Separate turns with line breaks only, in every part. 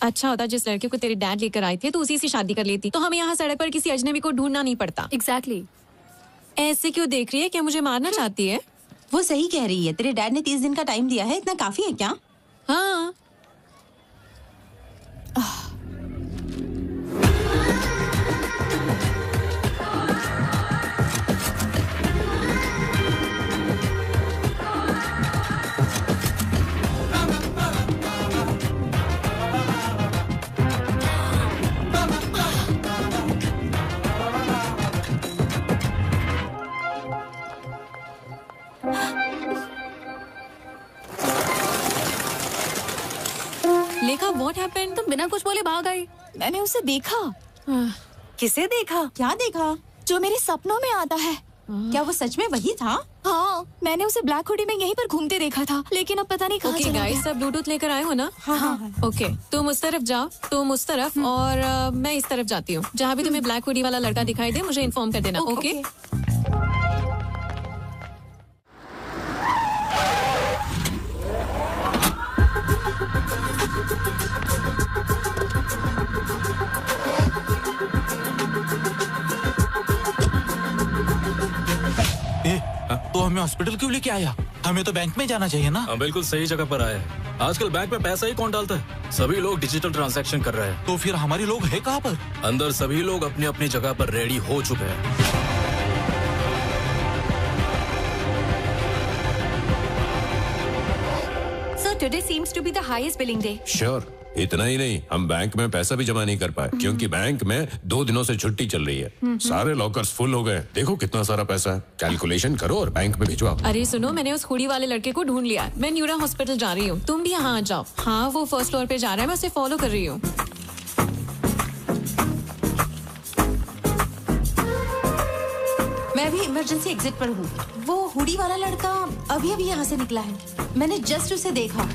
अच्छा होता जिस लड़के को तेरे डैड लेकर आए थे तो उसी से शादी कर लेती, तो हमें यहाँ सड़क पर किसी अजनबी को ढूंढना नहीं पड़ता।
एग्जैक्टली।
ऐसे क्यों देख रही है? क्या मुझे मारना चाहती है?
वो सही कह रही है, तेरे डैड ने 30 दिन का टाइम दिया है, इतना काफी है क्या?
हाँ। लेखा, व्हाट हैपेंड?
तुम बिना कुछ बोले भाग आई। मैंने उसे देखा।
किसे देखा? क्या देखा?
जो मेरे सपनों में आता है।
क्या वो सच में वही था?
हाँ, मैंने उसे ब्लैक हुडी में यहीं पर घूमते देखा था, लेकिन अब पता नहीं कहाँ
ओके
चला
गाइस,
गया।
सब ब्लूटूथ लेकर आए हो ना?
हाँ।
ओके, तुम उस तरफ जाओ, तुम उस तरफ, और मैं इस तरफ जाती हूँ। जहाँ भी तुम्हें ब्लैक हुडी वाला लड़का दिखाई दे मुझे इन्फॉर्म कर देना। ओके?
तो हमें हॉस्पिटल क्यों लेके आया? हमें तो बैंक में जाना चाहिए ना?
हम बिल्कुल सही जगह पर आए हैं। आजकल बैंक में पैसा ही कौन डालता है? सभी लोग डिजिटल ट्रांजैक्शन कर रहे हैं।
तो फिर हमारे लोग है कहाँ पर?
अंदर सभी लोग अपनी अपनी जगह पर रेडी हो चुके हैं।
Sir, today seems to be the highest billing day.
Sure. इतना ही नहीं, हम बैंक में पैसा भी जमा नहीं कर पाए क्योंकि बैंक में 2 दिनों से छुट्टी चल रही है। सारे लॉकर्स फुल हो गए। देखो कितना सारा पैसा है। कैलकुलेशन करो और बैंक में भिजवाओ।
अरे सुनो, मैंने उस हुडी वाले लड़के को ढूंढ लिया। मैं न्यूरा हॉस्पिटल जा रही हूँ, तुम भी यहाँ आ जाओ। हाँ, वो फर्स्ट फ्लोर पे जा रहा है, मैं उसे फॉलो कर रही हूँ।
मैं भी इमरजेंसी एग्जिट पर हूँ। वो हुडी वाला लड़का अभी अभी यहाँ से निकला है, मैंने जस्ट उसे देखा।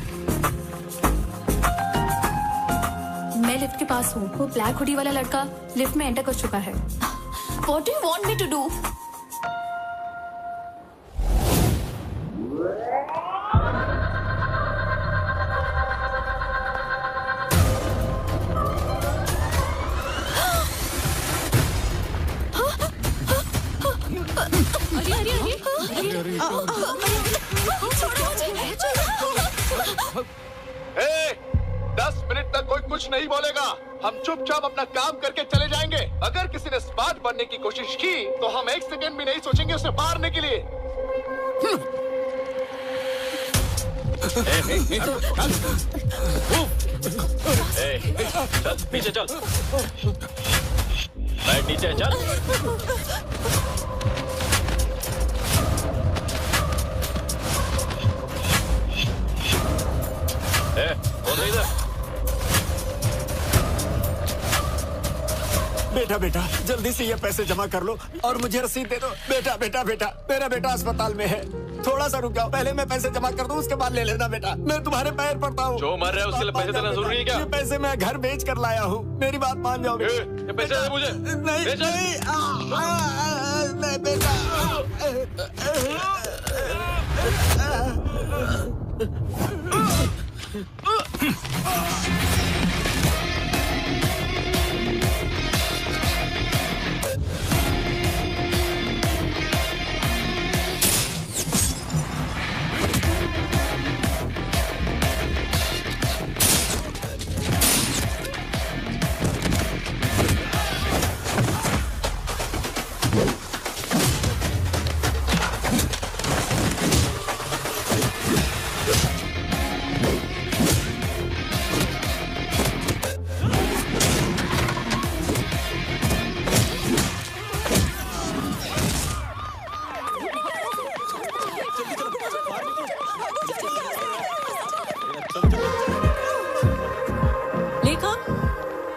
मैं लिफ्ट के पास हूँ। वो ब्लैक हुडी वाला लड़का लिफ्ट में एंटर कर चुका है। What do you want me to do?
A, 10 minute तक कोई कुछ नहीं बोलेगा। हम चुपचाप अपना काम करके चले जाएंगे। अगर किसी ने स्मार्ट बनने की कोशिश की तो हम 1 सेकंड भी नहीं सोचेंगे उसे मारने के लिए।
चल पीछे चल। बैठ नीचे चल।
बेटा जल्दी से ये पैसे जमा कर लो और मुझे रसीद दे दो। बेटा मेरा बेटा अस्पताल में है, थोड़ा सा रुक जाओ। पहले मैं पैसे जमा कर दूं, उसके बाद ले लेना बेटा। मैं तुम्हारे पैर पड़ता हूँ।
जो मर रहा है उसके लिए पैसे देना जरूरी है क्या?
ये पैसे मैं घर बेच कर लाया हूँ, मेरी बात मान जाओ।
ये पैसे दे मुझे।
नहीं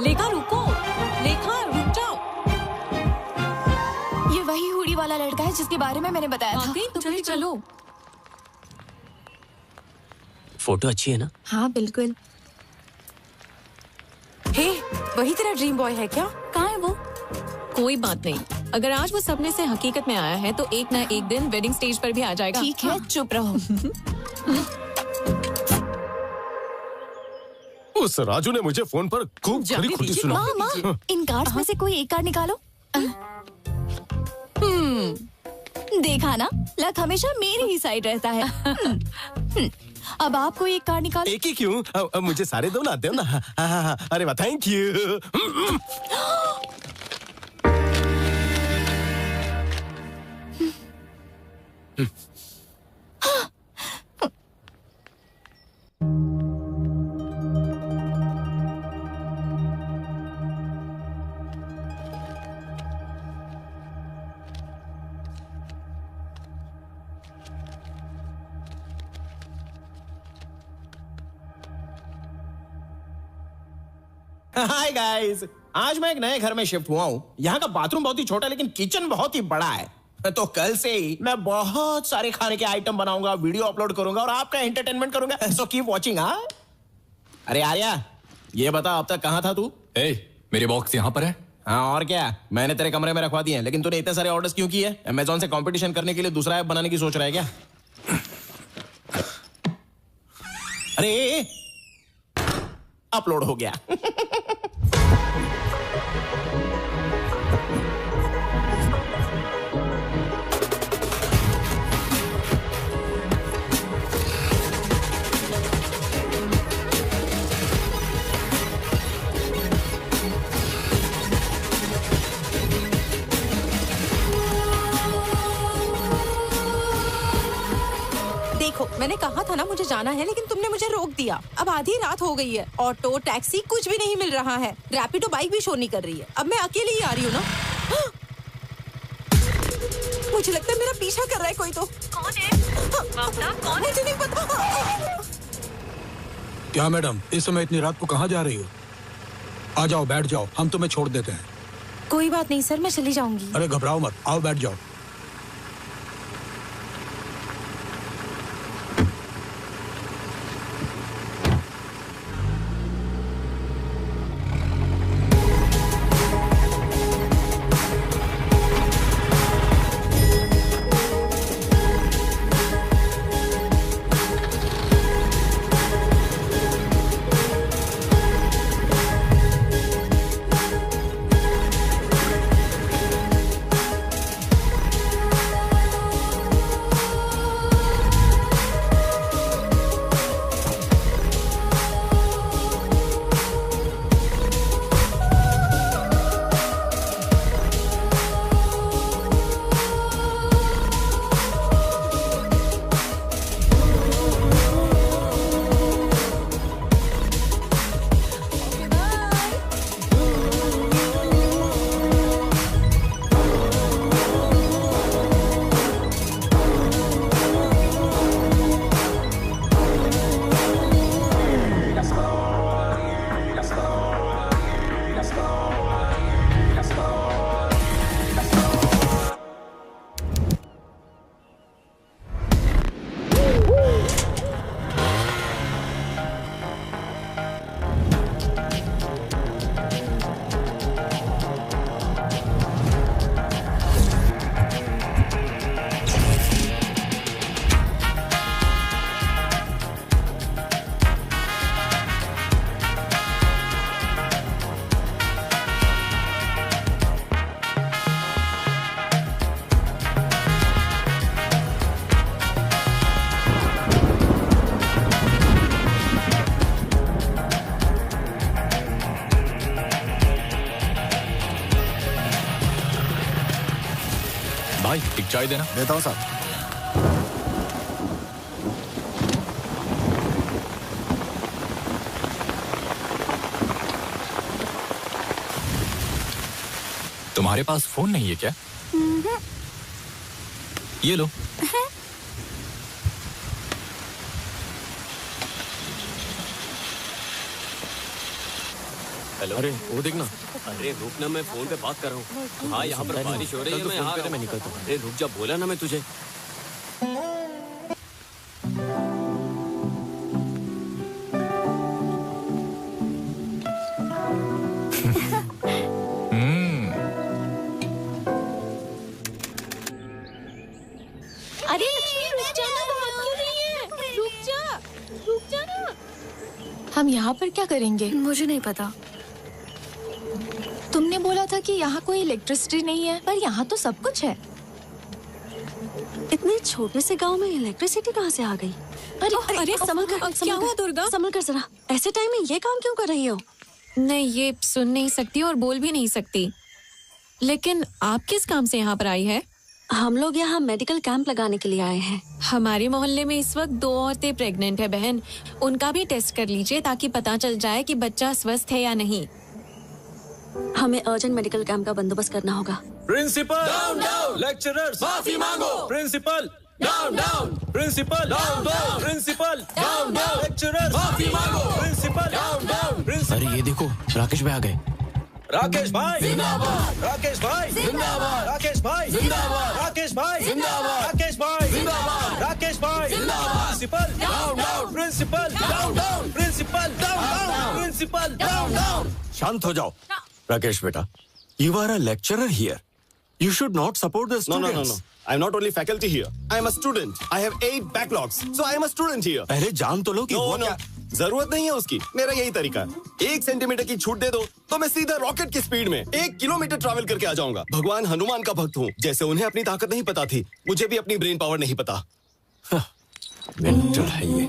लेखा रुको, लेखा रुक जाओ।
ये वही हुडी वाला लड़का है जिसके बारे में मैंने बताया था।
वाकई? तो फिर चलो।
फोटो अच्छी है ना?
हाँ बिल्कुल।
हे, वही तेरा ड्रीम बॉय है क्या?
कहाँ है वो?
कोई बात नहीं, अगर आज वो सपने से हकीकत में आया है तो एक ना एक दिन वेडिंग स्टेज पर भी आ जाएगा।
ठीक है, चुप रहो।
उस राजू ने मुझे फोन पर खूब खरी खोटी सुना।
माँ, इन कार्ड्स में से कोई एक कार्ड निकालो। देखा ना, लक हमेशा मेरी ही साइड रहता है। अब आप कोई एक कार्ड निकालो।
एक ही क्यों? मुझे सारे दो ना, दो ना। हाँ, अरे वाह, थैंक यू।
हाय गाइस, आज मैं एक नए घर में शिफ्ट हुआ हूँ। यहाँ का बाथरूम बहुत ही छोटा लेकिन किचन बहुत ही बड़ा है। तो कल से ही मैं बहुत सारे खाने के आइटम बनाऊंगा, वीडियो अपलोड करूंगा और आपका एंटरटेनमेंट करूंगा। So keep watching. हाँ, अरे आर्या, ये बता अब तक कहाँ था तू?
मेरे बॉक्स यहाँ पर है।
हाँ, और क्या, मैंने तेरे कमरे में रखवा दिए हैं। लेकिन तूने इतने सारे ऑर्डर्स क्यों किए? अमेज़न से कंपटीशन करने के लिए दूसरा ऐप बनाने की सोच रहा है क्या? अरे अपलोड हो गया।
देखो, मैंने कहा था ना मुझे जाना है, लेकिन तुमने मुझे रोक दिया। अब आधी रात हो गई है, ऑटो टैक्सी कुछ भी नहीं मिल रहा है, रैपिडो बाइक भी शो नहीं कर रही है। अब मैं अकेली ही आ रही हूँ ना। मुझे लगता है मेरा पीछा कर रहा है कोई। तो कौन है? कौन है? मुझे नहीं पता।
क्या मैडम, इस समय इतनी रात को कहाँ जा रही हो? आ जाओ, बैठ जाओ, हम तुम्हें छोड़ देते हैं।
कोई बात नहीं सर, मैं चली जाऊंगी।
अरे घबराओ मत, आओ बैठ जाओ।
भाई एक चाय देना।
देता हूँ साहब।
तुम्हारे पास फोन नहीं है क्या? ये लो।
हेलो,
अरे वो देखना।
अरे रुक ना, मैं फोन पे बात कर रहा हूँ। हाँ, यहाँ पर बारिश हो रही है, मैं यहाँ आ रहा हूँ।
निकलता हूँ।
अरे रुक जा, बोला ना मैं तुझे।
हम यहाँ पर क्या करेंगे?
मुझे नहीं पता।
तुमने बोला था कि यहाँ कोई इलेक्ट्रिसिटी नहीं है, पर यहाँ तो सब कुछ है।
इतने छोटे से गांव में इलेक्ट्रिसिटी कहाँ से आ गई?
अरे
संभल कर,
क्या हुआ दुर्गा?
संभल कर जरा। ऐसे टाइम में ये काम क्यों कर रही हो?
नहीं, ये सुन नहीं सकती और बोल भी नहीं सकती। लेकिन आप किस काम से यहाँ पर आई है?
हम लोग यहाँ मेडिकल कैंप लगाने के लिए आए हैं।
हमारे मोहल्ले में इस वक्त 2 औरतें प्रेग्नेंट है बहन। उनका भी टेस्ट कर लीजिए ताकि पता चल जाए कि बच्चा स्वस्थ है या नहीं।
हमें अर्जेंट मेडिकल कैंप का बंदोबस्त करना होगा।
प्रिंसिपल डाउन डाउन, लेक्चरर्स माफी मांगो। Principal down down, principal down down, principal down down, lecturers माफी मांगो। Principal down down, principal.
अरे ये देखो, राकेश भाई आ गए।
राकेश भाई जिंदाबाद, राकेश भाई जिंदाबाद, राकेश भाई जिंदाबाद, राकेश भाई जिंदाबाद, राकेश भाई जिंदाबाद, राकेश भाई जिंदाबाद। Principal down down, principal down down, principal down down, principal down down.
शांत हो जाओ राकेश बेटा। You are a lecturer here. You should not support the students.
No. I'm not only faculty here. I am a student. I have 8 backlogs. So I am a student here.
पहले जान तो लो कि वो क्या।
जरूरत नहीं है उसकी। मेरा यही तरीका है। 1 सेंटीमीटर की छूट दे दो तो मैं सीधा रॉकेट की स्पीड में 1 किलोमीटर ट्रैवल करके आ जाऊंगा। भगवान हनुमान का भक्त हूँ। जैसे उन्हें अपनी ताकत नहीं पता थी, मुझे भी अपनी ब्रेन पावर नहीं पता।
मेंटल है ये।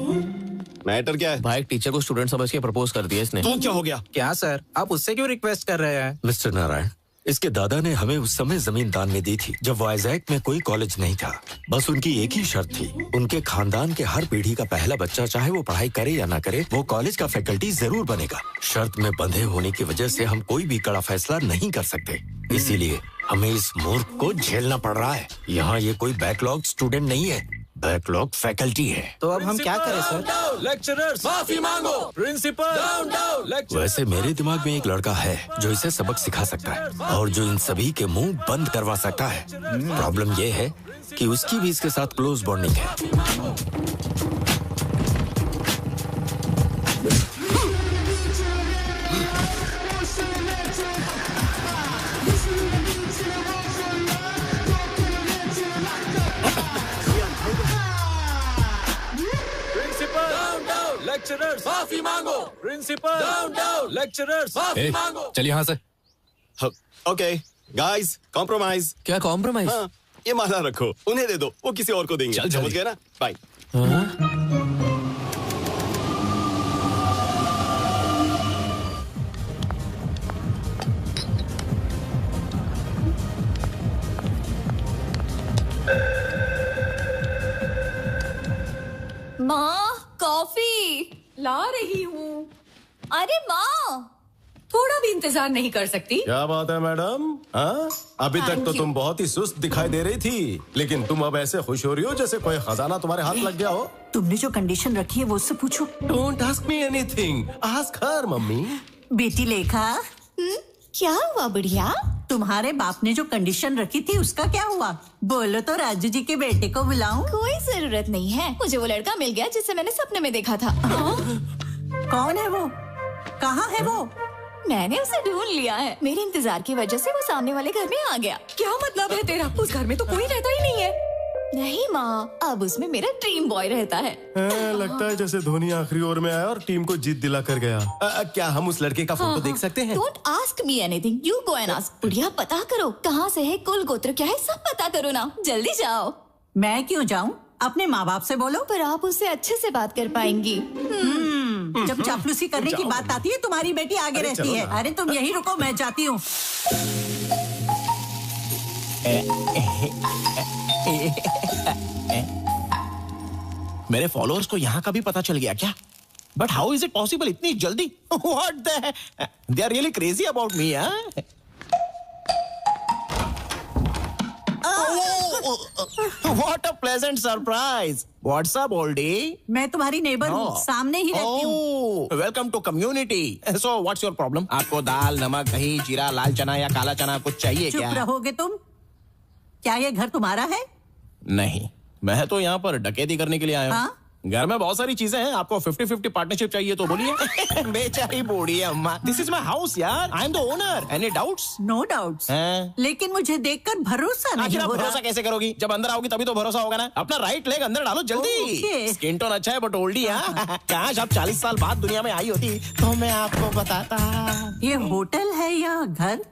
मैटर क्या है?
भाई एक टीचर को स्टूडेंट समझ के प्रपोज कर दिया इसने।
तो क्या हो गया?
क्या सर, आप उससे क्यों रिक्वेस्ट कर रहे हैं?
मिस्टर नारायण, इसके दादा ने हमें उस समय जमीन दान में दी थी जब वाइजैक में कोई कॉलेज नहीं था। बस उनकी एक ही शर्त थी, उनके खानदान के हर पीढ़ी का पहला बच्चा, चाहे वो पढ़ाई करे या ना करे, वो कॉलेज का फैकल्टी जरूर बनेगा। शर्त में बंधे होने की वजह से हम कोई भी कड़ा फैसला नहीं कर सकते, इसीलिए हमें इस मूर्ख को झेलना पड़ रहा है। यहाँ ये कोई बैकलॉग स्टूडेंट नहीं है, बैकलॉग फैकल्टी है।
तो अब हम क्या करें सर? लेक्चरर्स माफी मांगो। Principal down down, lecturers.
वैसे मेरे दिमाग में एक लड़का है जो इसे सबक सिखा सकता है और जो इन सभी के मुंह बंद करवा सकता है। प्रॉब्लम ये है कि उसकी भी इसके साथ क्लोज बॉन्डिंग है।
लेक्चरर्स माफी मांगो। प्रिंसिपल डाउन डाउन, लेक्चरर्स माफी मांगो।
चल यहाँ से।
Okay guys, compromise.
क्या कॉम्प्रोमाइज?
हाँ, ये माला रखो, उन्हें दे दो, वो किसी और को देंगे। समझ गए ना? बाय।
माँ, कॉफी ला रही हूँ। अरे माँ, थोड़ा भी इंतजार नहीं कर सकती?
क्या बात है मैडम? हाँ, अभी तक तो तुम बहुत ही सुस्त दिखाई दे रही थी, लेकिन तुम अब ऐसे खुश हो रही हो जैसे कोई खजाना तुम्हारे हाथ लग गया हो।
तुमने जो कंडीशन रखी है वो उससे पूछो।
Don't ask me anything, ask her mummy.
बेटी लेखा,
क्या हुआ बढ़िया?
तुम्हारे बाप ने जो कंडीशन रखी थी उसका क्या हुआ? बोलो तो राजू जी के बेटे को बुलाऊं?
कोई जरूरत नहीं है, मुझे वो लड़का मिल गया जिसे मैंने सपने में देखा था।
कौन है वो? कहाँ है वो?
मैंने उसे ढूंढ लिया है। मेरे इंतजार की वजह से वो सामने वाले घर में आ गया।
क्या मतलब है तेरा? उस घर में तो कोई रहता ही नहीं है।
नहीं माँ, अब उसमें मेरा ड्रीम बॉय रहता है।
लगता है जैसे धोनी आखिरी ओवर में आया और टीम को जीत दिला कर गया। क्या हम उस लड़के का फोटो देख सकते हैं?
Don't ask me anything, you go and ask। बुढ़िया, पता करो कहाँ से है, कुल गोत्र क्या है, सब पता करो ना, जल्दी जाओ।
मैं क्यों जाऊँ? अपने माँ बाप से बोलो।
पर आप उससे अच्छे से बात कर पाएंगी।
जब चापलूसी करने की बात आती है तुम्हारी बेटी आगे रहती है। अरे तुम यही रुको, मैं जाती हूँ।
मेरे फॉलोअर्स को यहाँ का भी पता चल गया क्या? But how is it possible इतनी जल्दी? What the, they are really crazy about me. What a pleasant surprise! What's up, oldie?
मैं तुम्हारी नेबर हूँ, सामने ही रहती हूँ।
Welcome to community. So, what's your problem? आपको दाल, नमक, दही, जीरा, लाल चना या काला चना कुछ चाहिए क्या?
चुप रहोगे तुम? क्या ये घर तुम्हारा है?
नहीं, मैं तो यहाँ पर डकैती करने के लिए आया हूँ।
हाँ?
घर में बहुत सारी चीजें हैं, आपको 50-50 पार्टनरशिप चाहिए तो बोलिए। बेचारी बूढ़ी है अम्मा। दिस इज माय हाउस यार, I am the owner. Any doubts?
No doubts. लेकिन मुझे देखकर भरोसा नहीं हो रहा।
भरोसा कैसे करोगी? जब अंदर आओगी तभी तो भरोसा होगा ना। अपना राइट लेग अंदर डालो जल्दी। स्किन टोन अच्छा है बट ओल्डी है। काश आप 40 साल बाद दुनिया में आई होती तो मैं आपको बताता।
ये होटल है या घर?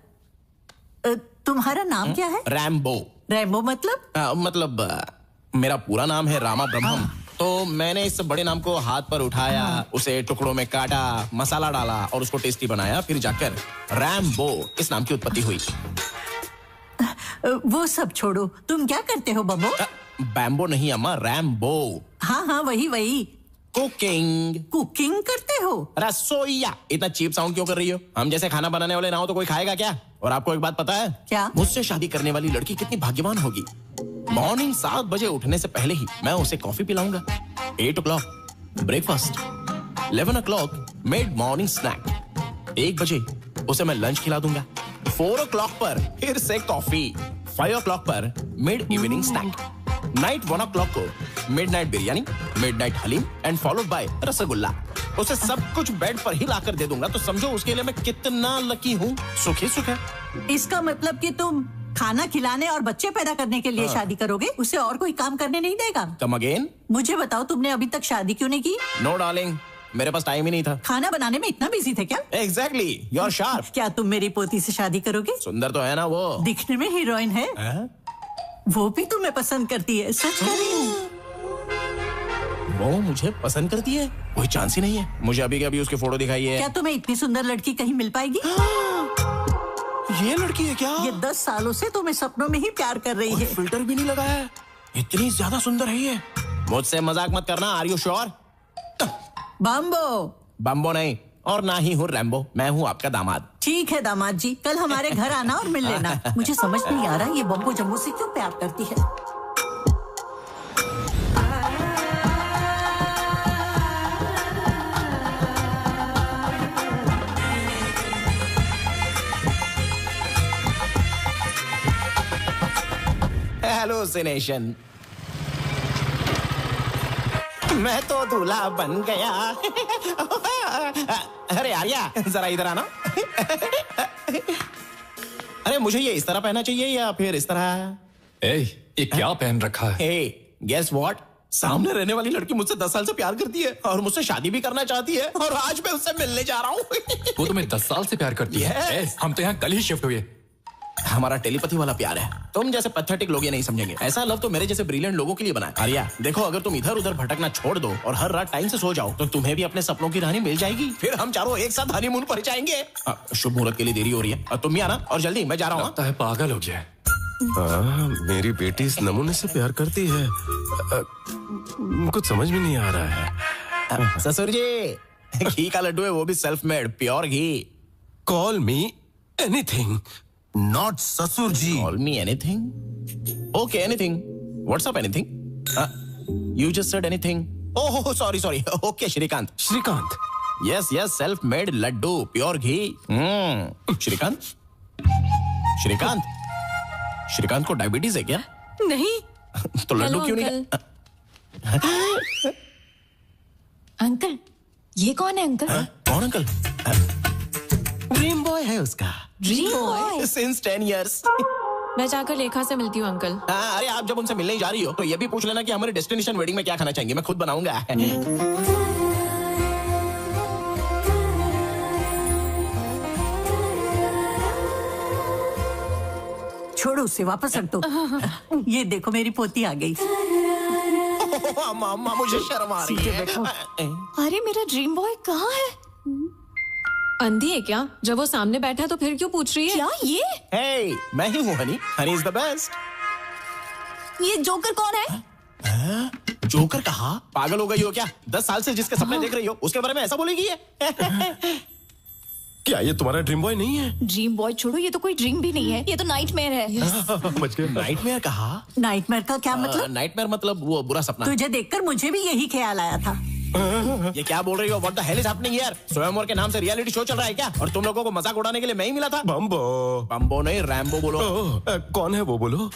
तुम्हारा नाम क्या है?
रैम्बो।
रैम्बो मतलब?
मेरा पूरा नाम है रामा ब्रह्मम। तो मैंने इस बड़े नाम को हाथ पर उठाया, उसे टुकड़ों में काटा, मसाला डाला और उसको टेस्टी बनाया, फिर जाकर रैम्बो इस नाम की उत्पत्ति हुई।
वो सब छोड़ो, तुम क्या करते हो बब्बो?
बैम्बो नहीं अम्मा, रैम्बो।
हाँ वही। कुकिंग करते हो?
रसोईया। इतना चीप साउंड क्यों कर रही हो? हम जैसे खाना बनाने वाले ना हो तो कोई खाएगा क्या? और आपको एक बात पता है?
क्या?
मुझसे शादी करने वाली लड़की कितनी भाग्यवान होगी। मॉर्निंग 7 बजे उठने से पहले ही मैं उसे कॉफी पिलाऊंगा। 8 o'clock breakfast, 11 o'clock mid morning snack, 1 बजे उसे मैं लंच खिला दूंगा, 4 o'clock पर फिर से कॉफी, 5 o'clock पर mid evening snack, night 1 o'clock को midnight biryani, midnight haleem and followed by rasgulla. उसे सब कुछ बेड पर ही लाकर दे दूंगा। तो समझो उसके लिए मैं कितना लकी हूँ। सुखी सुख है।
इसका मतलब कि तुम खाना खिलाने और बच्चे पैदा करने के लिए शादी करोगे? उसे और कोई काम करने नहीं देगा?
Come again?
मुझे बताओ, तुमने अभी तक शादी क्यों नहीं की?
नो डार्लिंग, मेरे पास टाइम ही नहीं था।
खाना बनाने में इतना बिजी थे क्या?
Exactly, you are sharp.
क्या तुम मेरी पोती से शादी करोगे?
सुंदर तो है ना वो।
दिखने में हीरोइन है। वो भी तुम्हें पसंद करती है, सच कह रही हूँ।
वो मुझे पसंद करती है? कोई चांस ही नहीं है। मुझे अभी के अभी उसकी फोटो दिखाई है।
क्या तुम्हें इतनी सुंदर लड़की कहीं मिल पाएगी?
ये लड़की है क्या?
ये 10 सालों से तुम्हें सपनों में ही प्यार कर रही है।
फिल्टर भी नहीं लगाया है। इतनी ज्यादा सुंदर है ये। मुझसे मजाक मत करना। Are you sure? बम्बो नहीं, और ना ही हूँ रैम्बो। मैं हूँ आपका दामाद।
ठीक है दामाद जी, कल हमारे घर आना और मिल लेना। मुझे समझ नहीं आ रहा ये बम्बो जम्बो से क्यों प्यार करती है।
हेलुसिनेशन। मैं तो दूल्हा बन गया। अरे आर्या, जरा इधर आना। अरे मुझे ये इस तरह पहनना चाहिए या फिर इस तरह?
ये क्या पहन रखा है?
Guess what? सामने रहने वाली लड़की मुझसे 10 साल से प्यार करती है और मुझसे शादी भी करना चाहती है, और आज मैं उससे मिलने जा रहा हूँ।
वो तुम्हें 10 साल से प्यार करती है? हम तो यहाँ कल ही शिफ्ट हुए।
हमारा टेलीपैथी वाला प्यार है। तुम जैसे पैथेटिक लोग ये नहीं समझेंगे। ऐसा लव तो मेरे जैसे ब्रिलियंट लोगों के लिए बना है। आर्या देखो, अगर तुम इधर उधर भटकना छोड़ दो और हर रात टाइम से सो जाओ तो तुम्हें भी अपने सपनों की रानी मिल जाएगी। फिर हम चारों एक साथ हनीमून पर जाएंगे। शुभ मुहूर्त के लिए देरी हो रही है। तुम भी आना और जल्दी, मैं जा रहा हूँ।
लगता है पागल हो गया।
मेरी बेटी इस नमूने से प्यार करती है। कुछ समझ में नहीं आ रहा है।
ससुर जी, घी का लड्डू है, वो भी self made, pure ghee.
Call me anything, not ससुर जी।
Call me anything? Okay, anything. What's up, anything? You just said anything. Oh, sorry. Okay, Shrikant.
Shrikant?
Yes, self-made laddu, pure ghee. Shrikant? Shrikant को डायबिटीज है क्या?
नहीं।
तो लड्डू क्यों नहीं?
अंकल, ये कौन है अंकल?
कौन अंकल? ड्रीम बॉय है उसका।
Dream boy?
Since 10 years.
मैं जाकर लेखा से मिलती हूँ अंकल।
अरे आप जब उनसे मिलने जा रही हो तो ये भी पूछ लेना कि हमारे डेस्टिनेशन वेडिंग में क्या खाना चाहेंगे। मैं खुद बनाऊंगा।
छोड़ो उसे, वापस रख दो। ये देखो मेरी पोती आ गई।
अम्मा मुझे शर्म आ रही है।
अरे मेरा ड्रीम बॉय कहाँ है? अंधी है क्या? जब वो सामने बैठा तो फिर क्यों पूछ रही है?
क्या ये?
Hey, मैं ही हूँ Honey. Honey is the best.
ये जोकर कौन है?
जोकर कहा? पागल हो गई हो क्या? 10 साल से जिसके सपने देख रही हो उसके बारे में ऐसा बोलेगी है?
क्या ये तुम्हारा ड्रीम बॉय नहीं है?
ड्रीम बॉय छोड़ो, ये तो कोई ड्रीम भी नहीं है, ये तो नाइटमेयर है।
बच गए।
नाइटमेयर कहा?
नाइटमेयर का क्या मतलब?
नाइटमेयर मतलब वो बुरा सपना।
तुझे देखकर मुझे भी यही ख्याल आया था।
ये क्या बोल रही हो? What the hell is happening here? स्वयंवर के नाम से रियलिटी शो चल रहा है क्या? और तुम लोगों को मजाक उड़ाने के लिए मैं ही मिला था?
बम्बो
नहीं, रैम्बो बोलो।
कौन है वो बोलो?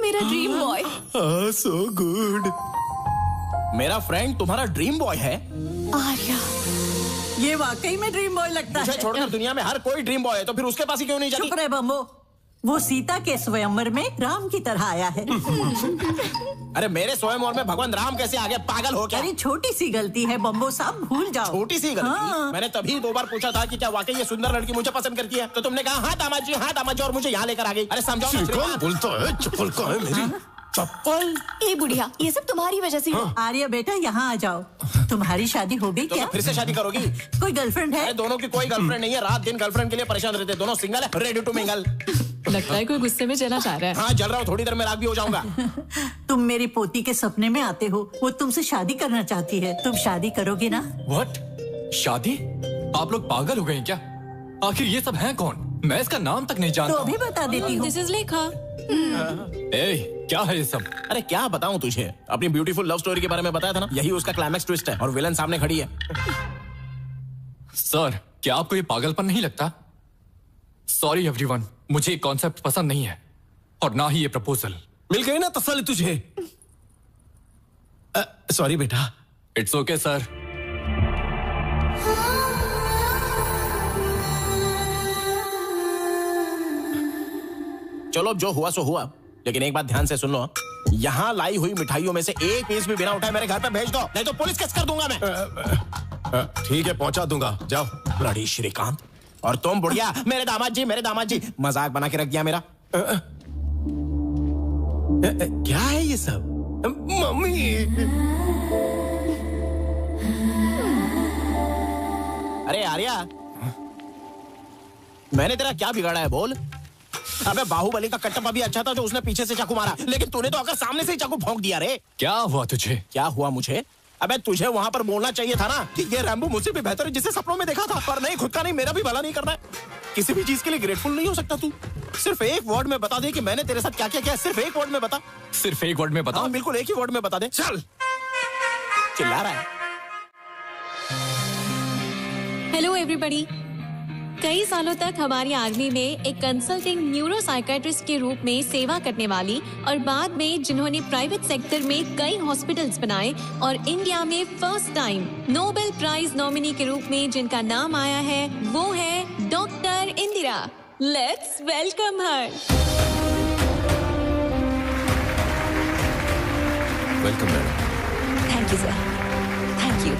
मेरा ड्रीम बॉय।
So good. मेरा फ्रेंड तुम्हारा ड्रीम बॉय है?
आर्या, ये वाकई में ड्रीम बॉय लगता
मुझे
है।
छोड़कर दुनिया में हर कोई ड्रीम बॉय है, तो फिर उसके पास ही क्यों नहीं जाती?
चुप रहे बम्बो, वो सीता के स्वयंवर में राम की तरह आया है।
अरे मेरे स्वयंवर में भगवान राम कैसे आ गए? पागल हो क्या?
अरे छोटी सी गलती है बम्बो साहब, भूल जाओ।
छोटी सी गलती?
हाँ।
मैंने तभी 2 बार पूछा था कि क्या वाकई ये सुंदर लड़की मुझे पसंद करती है, तो तुमने कहा हाँ दामाद जी, हाँ दामाद जी, और मुझे यहाँ लेकर आ गई। अरे समझाओ ना।
कौन बोलता है? चप्पल कहाँ है मेरी?
चप्पल?
ए बुढ़िया, ये सब तुम्हारी वजह से।
आर्या बेटा यहाँ आ जाओ। तुम्हारी शादी हो गई
तो
क्या?
फिर से शादी करोगी?
कोई गर्लफ्रेंड है?
अरे दोनों की कोई गर्लफ्रेंड नहीं है, रात दिन गर्लफ्रेंड के लिए परेशान रहते, दोनों सिंगल है, रेडी टू मिंगल।
लगता है कोई गुस्से में चला जा रहा है।
हाँ जल रहा हूँ, थोड़ी देर में राग भी हो जाऊंगा।
तुम मेरी पोती के सपने में आते हो, वो तुमसे शादी करना चाहती है, तुम शादी करोगे ना?
व्हाट? शादी? आप लोग पागल हो गए हैं क्या? आखिर ये सब हैं कौन? मैं इसका नाम तक नहीं जानता।
तो अभी बता देती हूँ।
दिस इज लेखा।
ए, क्या है ये सब?
अरे क्या बताऊं तुझे, अपनी ब्यूटीफुल लव स्टोरी के बारे में बताया था ना, यही उसका क्लाइमैक्स ट्विस्ट है, और विलन सामने खड़ी है।
सर, क्या आपको ये पागलपन नहीं लगता? सॉरी एवरीवन, मुझे ये कॉन्सेप्ट पसंद नहीं है, और ना ही ये प्रपोजल।
मिल गई ना तसल्ली तुझे? सॉरी बेटा।
It's okay sir.
चलो जो हुआ सो हुआ, लेकिन एक बात ध्यान से सुन लो, यहाँ लाई हुई मिठाइयों में से एक पीस भी बिना उठाए मेरे घर पे भेज दो, नहीं तो पुलिस केस कर दूंगा मैं।
ठीक है, पहुंचा दूंगा, जाओ।
ब्लडी श्रीकांत। और तुम बुढ़िया, मेरे दामाद जी, मेरे दामाद जी, मजाक बना के रख दिया मेरा।
क्या है ये सब? मम्मी।
अरे आर्या, मैंने तेरा क्या बिगाड़ा है बोल? अबे बाहुबली का कटप्पा भी अच्छा था जो उसने पीछे से चाकू मारा, लेकिन तूने तो आकर सामने से ही चाकू भौंक दिया रे।
क्या हुआ तुझे?
क्या हुआ मुझे? अबे तुझे वहां पर बोलना चाहिए था ना कि ये रैम्बो मुझसे भी बेहतर है जिसे सपनों में देखा था, पर नहीं, खुद का नहीं, मेरा भी भला नहीं करना है। किसी भी चीज के लिए ग्रेटफुल नहीं हो सकता तू? सिर्फ एक वर्ड में बता दे कि मैंने तेरे साथ क्या क्या किया, सिर्फ एक वर्ड में बता।
सिर्फ एक वर्ड में बता?
हाँ, बिल्कुल एक ही वर्ड में बता दे। चल। चिल्ला रहा है।
Hello everybody. कई सालों तक हमारी आर्मी में एक कंसल्टिंग न्यूरो साइकेट्रिस्ट के रूप में सेवा करने वाली, और बाद में जिन्होंने प्राइवेट सेक्टर में कई हॉस्पिटल्स बनाए और इंडिया में first time Nobel prize nominee के रूप में जिनका नाम आया है, वो है doctor Indira. Let's welcome her.
Welcome madam.
Thank you sir. Thank you.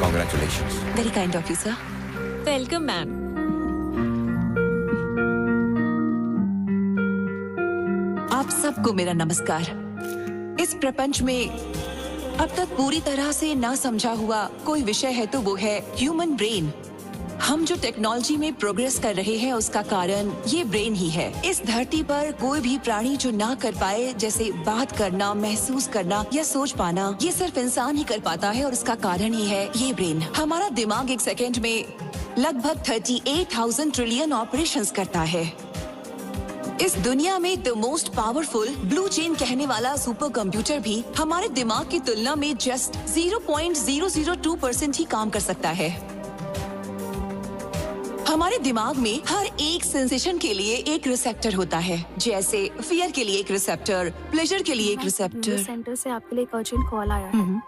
Congratulations.
Very kind of you sir.
Welcome ma'am.
आप सबको मेरा नमस्कार। इस प्रपंच में अब तक पूरी तरह से ना समझा हुआ कोई विषय है तो वो है ह्यूमन ब्रेन। हम जो टेक्नोलॉजी में प्रोग्रेस कर रहे हैं उसका कारण ये ब्रेन ही है। इस धरती पर कोई भी प्राणी जो ना कर पाए, जैसे बात करना, महसूस करना या सोच पाना, ये सिर्फ इंसान ही कर पाता है, और उसका कारण ही है ये ब्रेन। हमारा दिमाग एक सेकेंड में लगभग 38,000 ट्रिलियन ऑपरेशंस करता है। इस दुनिया में the most powerful blue chain कहने वाला सुपर कंप्यूटर भी हमारे दिमाग की तुलना में जस्ट 0.002% ही काम कर सकता है। हमारे दिमाग में हर एक सेंसेशन के लिए एक रिसेप्टर होता है, जैसे फियर के लिए एक रिसेप्टर, प्लेजर के लिए एक रिसेप्टर।
सेंटर से आपके लिए एक अर्जेंट कॉल आया है।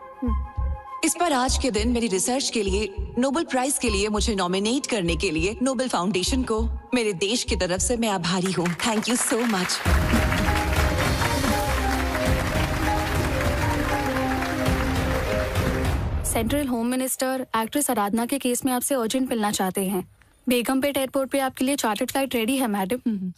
इस पर आज के दिन मेरी रिसर्च के लिए नोबेल प्राइज के लिए मुझे नॉमिनेट करने के लिए नोबेल फाउंडेशन को मेरे देश की तरफ से मैं आभारी हूँ। Thank you so much.
Central home minister actress Aradhana के केस में आपसे अर्जेंट मिलना चाहते हैं। बेगमपेट एयरपोर्ट पे आपके लिए चार्टर्ड फ्लाइट रेडी है मैडम।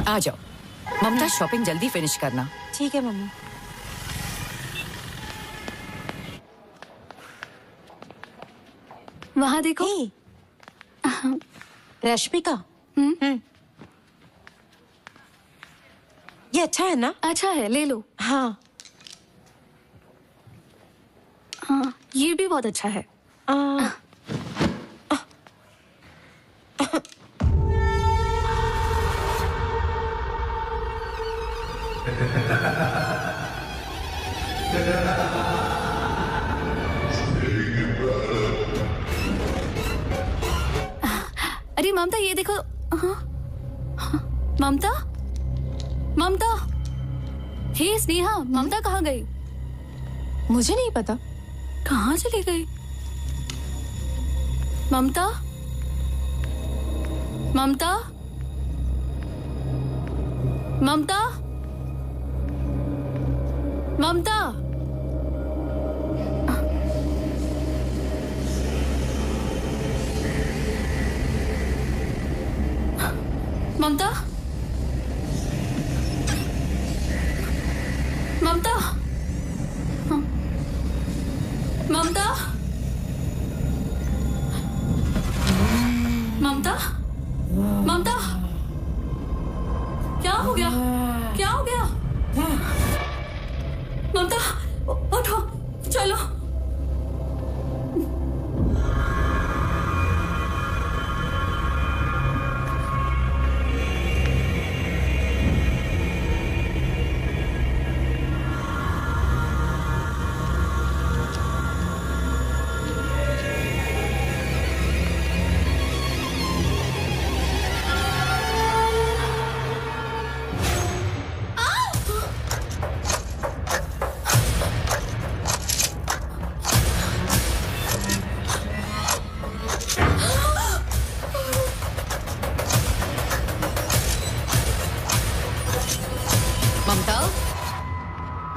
आ जाओ ममता, शॉपिंग जल्दी फिनिश करना।
ठीक है मम्मी।
वहाँ देखो।
रश्मिका, ये अच्छा है ना?
अच्छा है, ले लो।
हाँ।
हाँ, ये भी बहुत अच्छा है। अरे ममता, ये देखो। हाँ? ममता, ममता, हे स्नेहा, ममता कहाँ गई?
मुझे नहीं पता।
कहाँ चली गई? ममता, ममता, ममता, ममता, ममता, ममता, ममता, ममता, ममता, क्या हो गया? क्या हो गया? ममता, उठो, चलो।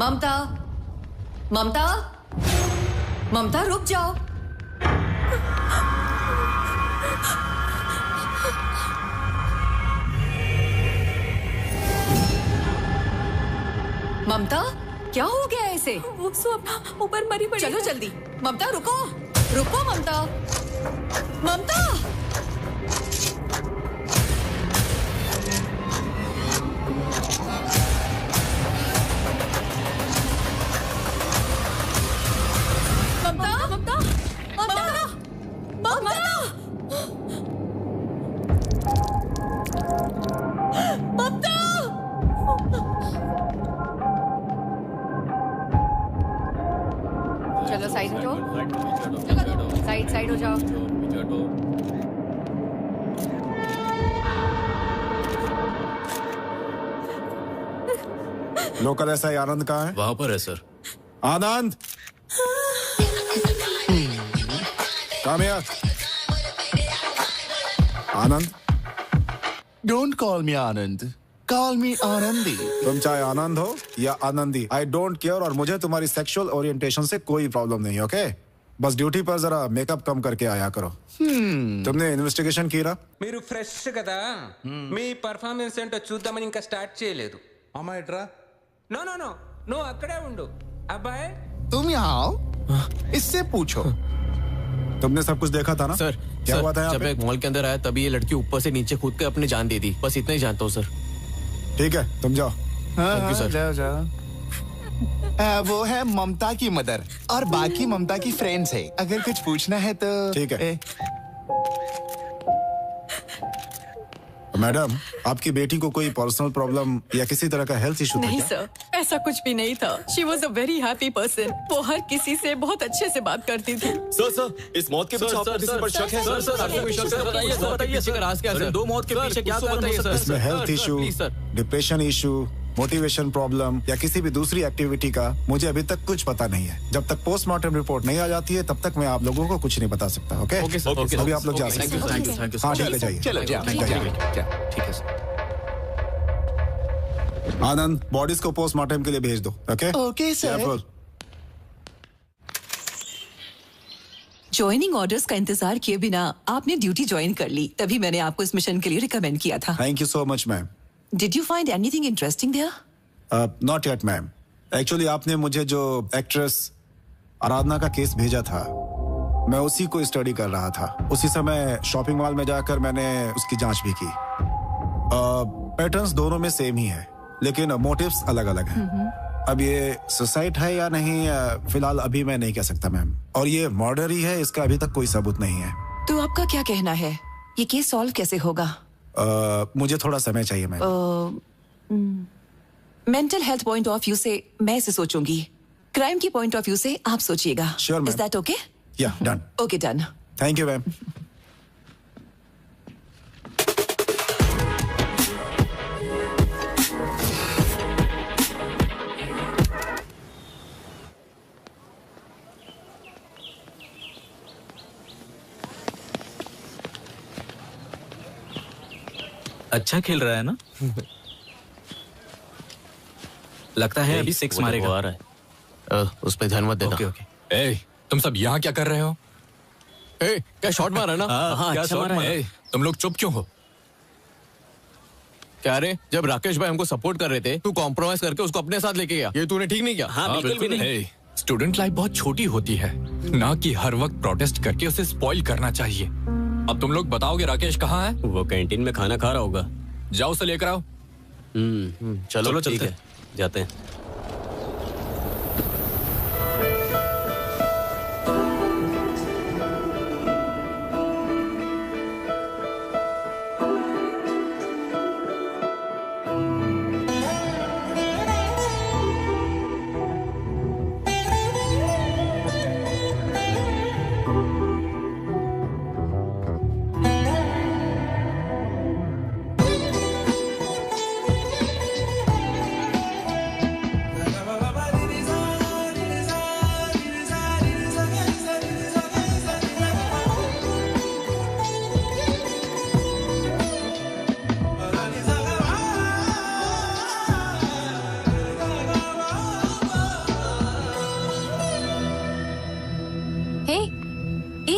ममता, ममता, ममता, रुक जाओ। ममता, क्या हो गया ऐसे?
वो अपना ऊपर मरी पड़ी।
चलो जल्दी। ममता, रुको, रुको ममता, ममता। चलो साइड हो जाओ, साइड हो जाओ।
लोकल एसआई आनंद कहाँ है?
वहां पर है sir.
Anand, come here. Anand,
don't call me Anand, call मी आनंदी।
तुम चाहे आनंद हो या आनंदी, आई डोंट केयर, और मुझे तुम्हारी सेक्सुअल ओरिएंटेशन से कोई प्रॉब्लम नहीं है, ओके? बस ड्यूटी पर जरा मेकअप कम करके आया करो। तुमने इन्वेस्टिगेशन की ना?
మీరు ఫ్రెష్ కదా, మీ పర్ఫార్మెన్స్ ఏంటో చూద్దామని ఇంకా స్టార్ట్ చేయలేదు.
అమ్మాయి ఎట్రా?
నో నో నో, నువ్వు అక్కడే ఉండు అబ్బాయి.
तुम यहाँ आओ, इससे पूछो।
तुमने सब कुछ देखा था ना?
सर,
क्या हुआ था यहाँ
जब
पे?
एक मॉल के अंदर आया तभी ये लड़की ऊपर से नीचे कूद के अपनी जान दे दी, बस इतना ही जानता हूँ सर।
ठीक है, तुम जाओ।
Thank you sir.
जाओ जाओ। वो है ममता की मदर और बाकी ममता की फ्रेंड्स है, अगर कुछ पूछना है तो।
ठीक है। मैडम, आपकी बेटी को कोई पर्सनल प्रॉब्लम या किसी तरह का हेल्थ इशू था
नहीं
क्या?
सर, ऐसा कुछ भी नहीं था। She was a very happy person. वो हर किसी से बहुत अच्छे से बात करती थी।
सर, इस मौत के पीछे आपको किसी पर शक है?
सर, आपको कोई शक है? बताइए सर, बताइए पीछे का राज क्या है सर? दो मौत के पीछे क्या कारण हो सकता है?
इसमें health issue, depression issue, motivation problem या किसी भी दूसरी एक्टिविटी का मुझे अभी तक कुछ पता नहीं है। जब तक पोस्टमार्टम रिपोर्ट नहीं आ जाती है तब तक मैं आप लोगों को कुछ नहीं बता सकता। ओके?
ओके सर, ओके,
अभी आप लोग जा सकते हैं।
Thank you.
हाँ, ठीक है, जाइए।
चलो जाओ।
ठीक है सर।
आनंद, बॉडीज को पोस्टमार्टम के लिए भेज दो। Okay?
Okay sir.
Careful.
Joining orders का इंतजार किए बिना आपने ड्यूटी ज्वाइन कर ली, तभी मैंने आपको इस मिशन के लिए रिकमेंड किया था।
Thank you so much ma'am.
Did you find anything interesting there?
Not yet ma'am. Actually आपने मुझे जो एक्ट्रेस आराधना का केस भेजा था, मैं उसी को स्टडी कर रहा था। उसी समय शॉपिंग मॉल में जाकर मैंने उसकी जांच भी की। पैटर्न्स दोनों में सेम ही है, लेकिन मोटिव्स अलग अलग हैं। अब ये सुसाइड है या नहीं फिलहाल अभी मैं नहीं कह सकता मैम। और ये मर्डर ही है, इसका अभी तक कोई सबूत नहीं है।
तो आपका क्या कहना है, ये केस सॉल्व कैसे होगा?
मुझे थोड़ा समय चाहिए ma'am.
Mental health point of view से मैं इसे सोचूंगी, क्राइम की पॉइंट ऑफ व्यू से आप सोचिएगा।
Sure ma'am.
Is that okay?
या done.
Okay done.
Thank you ma'am.
अच्छा खेल रहा है ना? लगता है अभी 6 मारेगा।
आ रहा है। उस पे ध्यान मत देना।
Okay okay.
ए, तुम सब यहाँ क्या कर रहे हो?
ए, क्या शॉट मारा ना?
हाँ,
क्या
अच्छा
शॉट
मारा
मारा?
है।
ए, तुम लोग चुप क्यों हो?
क्या रे, जब राकेश भाई हमको सपोर्ट कर रहे थे, तू कॉम्प्रोमाइज करके उसको अपने साथ लेके गया। ये तूने ठीक नहीं किया।
हाँ, बिल्कुल भी नहीं।
स्टूडेंट लाइफ बहुत छोटी होती है, ना कि हर वक्त प्रोटेस्ट करके उसे स्पॉइल करना चाहिए। अब तुम लोग बताओगे राकेश कहाँ है?
वो कैंटीन में खाना खा रहा होगा।
जाओ उसे लेकर आओ।
चलो ठीक है, जाते हैं।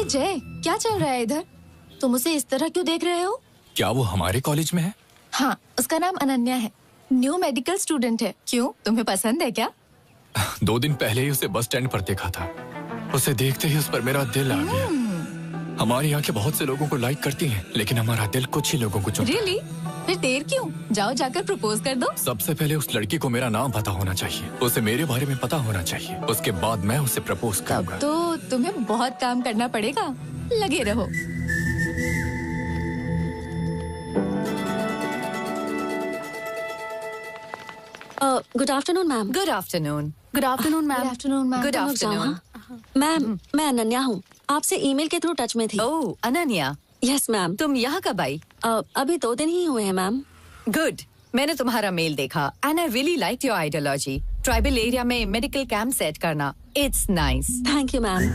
जय, क्या चल रहा है इधर? तुम उसे इस तरह क्यों देख रहे हो?
क्या वो हमारे कॉलेज में है?
हाँ, उसका नाम अनन्या है, न्यू मेडिकल स्टूडेंट है। क्यों, तुम्हें पसंद है क्या?
2 दिन पहले ही उसे बस स्टैंड पर देखा था। उसे देखते ही उस पर मेरा दिल आ गया। हमारी आंखें बहुत से लोगों को लाइक करती हैं, लेकिन हमारा दिल कुछ ही लोगों को चुनता है।
Really? फिर देर क्यों? जाओ जाकर प्रपोज कर दो।
सबसे पहले उस लड़की को मेरा नाम पता होना चाहिए, उसे मेरे बारे में पता होना चाहिए, उसके बाद मैं उसे प्रपोज करूंगा।
तो तुम्हें बहुत काम करना पड़ेगा, लगे रहो।
Good afternoon ma'am.
Good afternoon.
Good afternoon ma'am.
Good afternoon ma'am.
Good afternoon
ma'am, मैं अनन्या हूँ, आपसे ईमेल के थ्रू टच में थी।
ओह अनन्या।
Yes ma'am.
तुम यहाँ कब आई?
अभी 2 दिन ही हुए हैं मैम।
गुड, मैंने तुम्हारा मेल देखा and I really like your ideology. Tribal area में मेडिकल कैंप सेट करना, it's nice.
Thank you ma'am.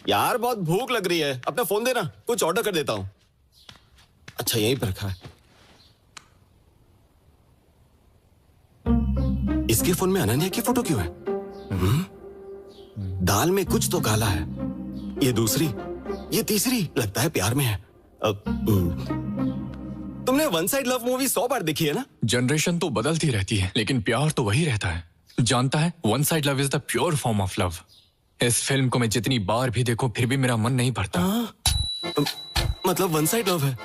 यार बहुत भूख लग रही है, अपना फोन देना, कुछ ऑर्डर कर देता हूँ। अच्छा यहीं पर रखा है। इसके फोन में अनन्या की फोटो क्यों है? दाल में कुछ तो काला है। ये दूसरी, ये तीसरी, लगता है प्यार में है। तुमने वन साइड लव मूवी 100 बार देखी है ना?
जनरेशन तो बदलती रहती है, लेकिन प्यार तो वही रहता है। जानता है, one side love is the pure form of love. इस फिल्म को मैं जितनी बार भी देखूं, फिर भी मेरा मन नहीं भरता।
मतलब वन साइड लव है।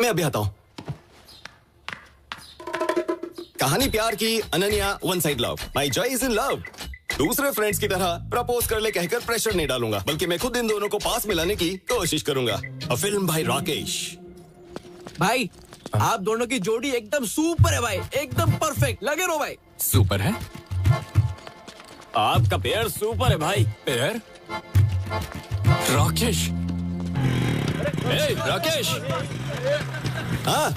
मैं अभी आता हूं। कहानी प्यार की, Ananya one side love. My Joy is in love. दूसरे फ्रेंड्स की तरह प्रपोज कर ले कहकर प्रेशर नहीं डालूंगा, बल्कि मैं खुद इन दोनों को पास मिलाने की कोशिश करूंगा। अ फिल्म भाई राकेश।
भाई आप दोनों की जोड़ी एकदम सुपर है भाई, एकदम परफेक्ट। लगे रहो भाई।
सुपर है?
आपका पेयर सुपर है भाई।
पेयर? राकेश। ए, राकेश।
हाँ।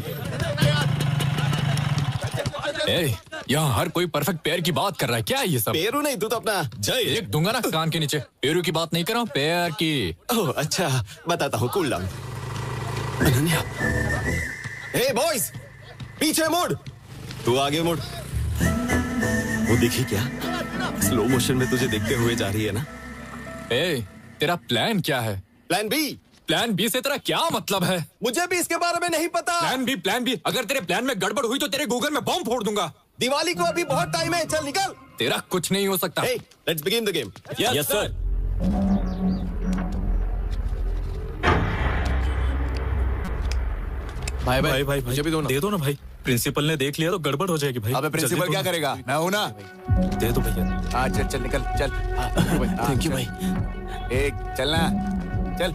ए, यहाँ हर कोई परफेक्ट पेयर की बात कर रहा है, क्या है ये सब?
पेरू नहीं, तू तो अपना जय
एक दूंगा ना कान के नीचे। पेरू की बात नहीं कर रहा हूँ, पेयर की।
ओह अच्छा, बताता हूँ। Cool down. Ananya. Hey boys, पीछे मुड़। तू आगे मुड़। वो दिखी क्या? स्लो मोशन में तुझे देखते हुए जा रही है ना?
ए, तेरा प्लान क्या है?
प्लान बी,
प्लान बी से तेरा क्या मतलब है?
मुझे भी इसके बारे में नहीं पता।
Plan B. अगर तेरे प्लान में गड़बड़ हुई तो तेरे गूगल में बॉम्ब फोड़ दूंगा।
दिवाली को अभी बहुत टाइम है, चल निकल।
तेरा कुछ नहीं हो सकता।
Let's begin the game.
Yes sir.
भाई
मुझे भी दो ना। दे दो ना भाई, प्रिंसिपल ने देख लिया तो गड़बड़ हो जाएगी भाई।
अबे प्रिंसिपल क्या करेगा, मैं हूं ना।
दे दो भैया।
हाँ चल निकल चल।
थैंक यू भाई।
एक चलना चल।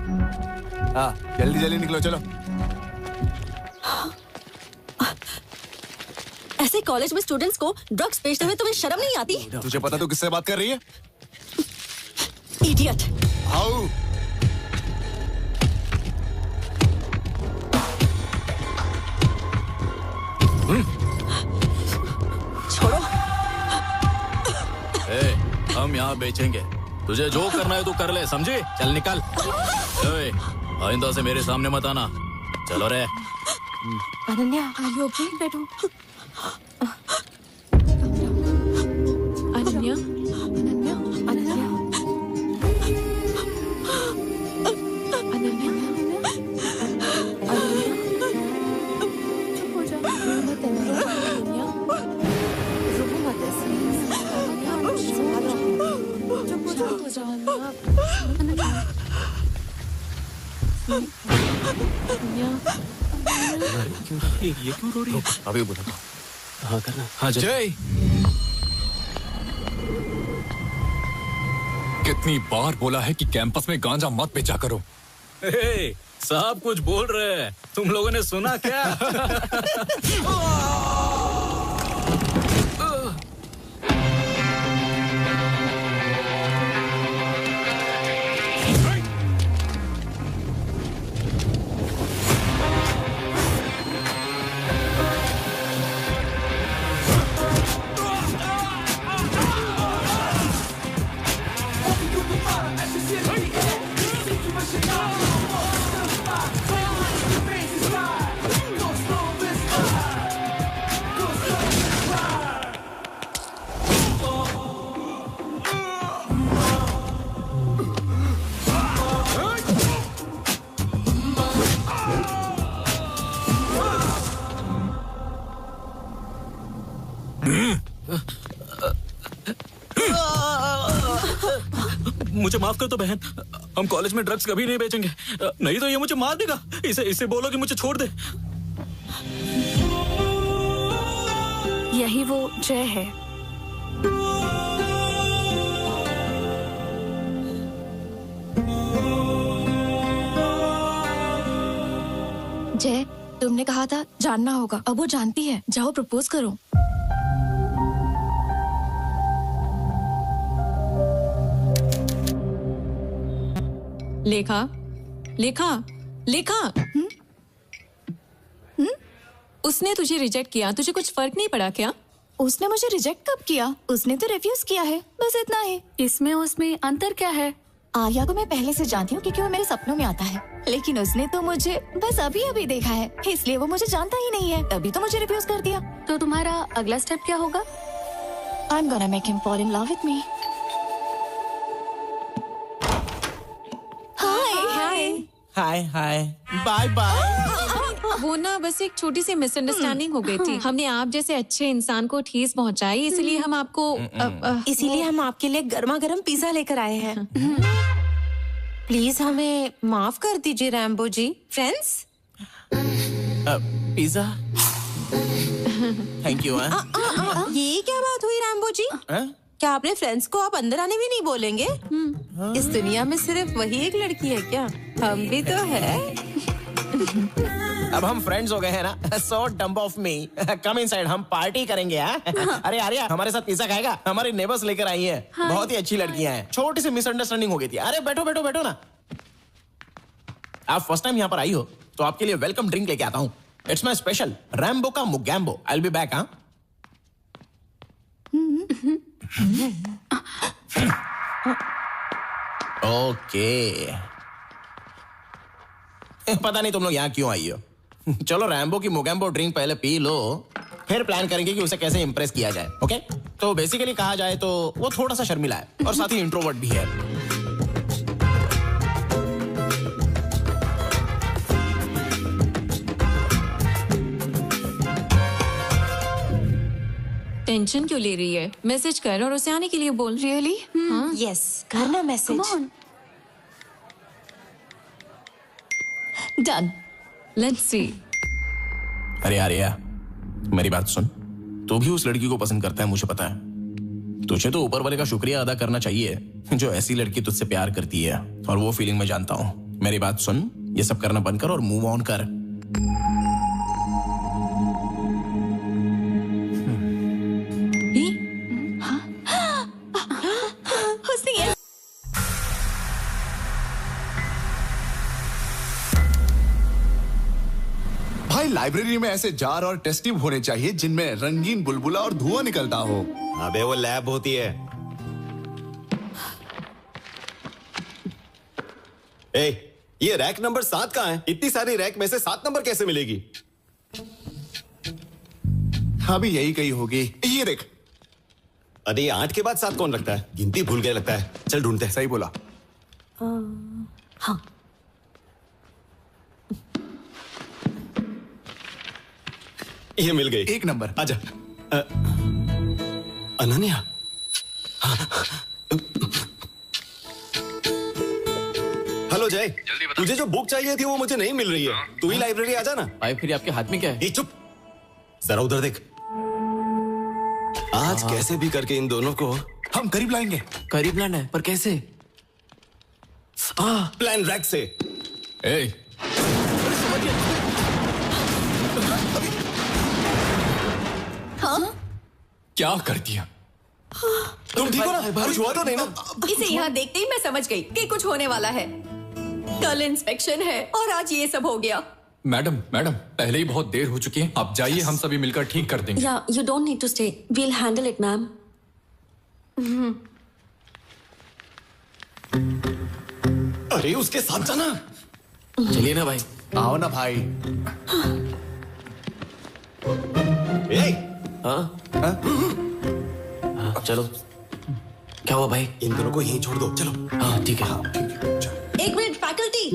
हाँ जल्दी निकलो चलो।
ऐसे कॉलेज में स्टूडेंट्स को ड्रग्स बेचते हुए तुम्हें शर्म नहीं आती?
तुझे पता तू किससे बात कर रही है?
इडियट।
हाउ
छोड़ो।
हम यहाँ बेचेंगे, तुझे जो करना है तू कर ले, समझी? चल निकल। आइंदा से मेरे सामने मत आना। चलो रे।
Ananya, are you okay? बैठो। अनन्या, अनन्या, अनन्या, अनन्या, चुप हो जाओ। अनन्या, रुको मत ऐसे। चुप हो जाओ अनन्या।
ये क्यों रो रही है?
अभी बोला।
हाँ करना। हाँ
जय। कितनी बार बोला है कि कैंपस में गांजा मत बेचा करो।
साहब कुछ बोल रहे हैं, तुम लोगों ने सुना क्या? मुझे माफ कर दो बहन, हम कॉलेज में ड्रग्स कभी नहीं बेचेंगे, नहीं तो ये मुझे मार देगा। इसे बोलो कि मुझे छोड़ दे।
यही वो जय है। जय, तुमने कहा था जानना होगा, अब वो जानती है। जाओ प्रपोज करो।
लेखा, लेखा, लेखा। उसने तुझे रिजेक्ट किया, तुझे कुछ फर्क नहीं पड़ा क्या?
उसने मुझे रिजेक्ट कब किया? उसने तो रिफ्यूज किया है, बस इतना ही। इसमें उसमें अंतर क्या है? आर्या को मैं पहले से जानती हूँ क्योंकि वो मेरे सपनों में आता है, लेकिन उसने तो मुझे बस अभी अभी देखा है, इसलिए वो मुझे जानता ही नहीं है, तभी तो मुझे रिफ्यूज कर दिया। तो तुम्हारा अगला स्टेप क्या होगा? I'm gonna make him fall in love with me.
Hi bye bye.
वो ना बस एक छोटी सी मिसअंडरस्टैंडिंग हो गई थी। हमने आप जैसे अच्छे इंसान को ठेस पहुंचाई, इसलिए हम आपको
इसीलिए हम आपके लिए गर्मा गर्म पिज्जा लेकर आए हैं। प्लीज हमें माफ कर दीजिए Rambo ji. Friends,
pizza. Thank you.
ये क्या बात हुई रैम्बो जी? क्या आपने फ्रेंड्स को आप अंदर आने भी नहीं बोलेंगे? इस दुनिया में सिर्फ वही एक लड़की है क्या? हम भी तो है।
अब हम फ्रेंड्स हो गए हैं ना, so dumb of me. Come inside, हम पार्टी करेंगे। अरे आर्या हमारे साथ पिज्जा खाएगा? हमारी नेबर्स लेकर आई हैं, बहुत ही अच्छी लड़कियां हैं। छोटी सी मिसअंडरस्टैंडिंग हो गई थी। अरे बैठो बैठो बैठो ना। आप फर्स्ट टाइम यहाँ पर आई हो तो आपके लिए वेलकम ड्रिंक लेके आता हूँ। इट्स माई स्पेशल रैम्बो का Mogambo. I will be back. हाँ ओके। पता नहीं तुम लोग यहाँ क्यों आई हो। चलो रैम्बो की मोगैम्बो ड्रिंक पहले पी लो, फिर प्लान करेंगे कि उसे कैसे इंप्रेस किया जाए। ओके? तो बेसिकली कहा जाए तो वो थोड़ा सा शर्मिला है और साथ ही इंट्रोवर्ट भी है।
टेंशन क्यों ले रही है? मैसेज कर और उसे आने के लिए बोल।
रियली?
यस, करना मैसेज।
डन।
Let's see.
अरे आर्या, मेरी बात सुन। तू भी उस लड़की को पसंद करता है, मुझे पता है। तुझे तो ऊपर वाले का शुक्रिया अदा करना चाहिए जो ऐसी लड़की तुझसे प्यार करती है, और वो फीलिंग मैं जानता हूँ। मेरी बात सुन, ये सब करना बंद कर और मूव ऑन कर।
भाई लाइब्रेरी में ऐसे जार और टेस्ट ट्यूब होने चाहिए जिनमें रंगीन बुलबुला और धुआं निकलता हो।
अबे वो लैब होती है। ए, ये रैक नंबर 7 कहाँ है? इतनी सारी रैक में से 7 नंबर कैसे मिलेगी?
हाँ भी यही कही होगी। ये देख।
अरे 8 के बाद 7 कौन रखता है? गिनती भूल गया लगता है। चल ढूंढते हैं।
सही बोला।
हाँ,
ये मिल गई।
1 नंबर।
आजा। अनन्या। हेलो जय, तुझे जो बुक चाहिए थी वो मुझे नहीं मिल रही है। तू ही लाइब्रेरी आ जा ना।
भाई फिर आपके हाथ में क्या है?
चुप, जरा उधर देख। आज कैसे भी करके इन दोनों को
हम करीब लाएंगे।
करीब लाना है, पर कैसे?
प्लान रैक से।
ए,
हाँ?
क्या कर दिया?
तुम ठीक हो ना? कुछ हुआ तो नहीं ना?
इसे यहाँ देखते ही मैं समझ गई कि कुछ होने वाला है। कल इंस्पेक्शन है और आज ये सब हो गया।
मैडम, पहले ही बहुत देर हो चुकी है। आप जाइए, हम सभी मिलकर ठीक कर देंगे।
या you don't need to stay, we'll handle it ma'am.
अरे उसके साथ जाना।
चलिए ना भाई।
आओ ना भाई।
चलो। क्या हुआ भाई?
इन दोनों को यहीं छोड़ दो। चलो।
हाँ ठीक है।
एक मिनट फैकल्टी।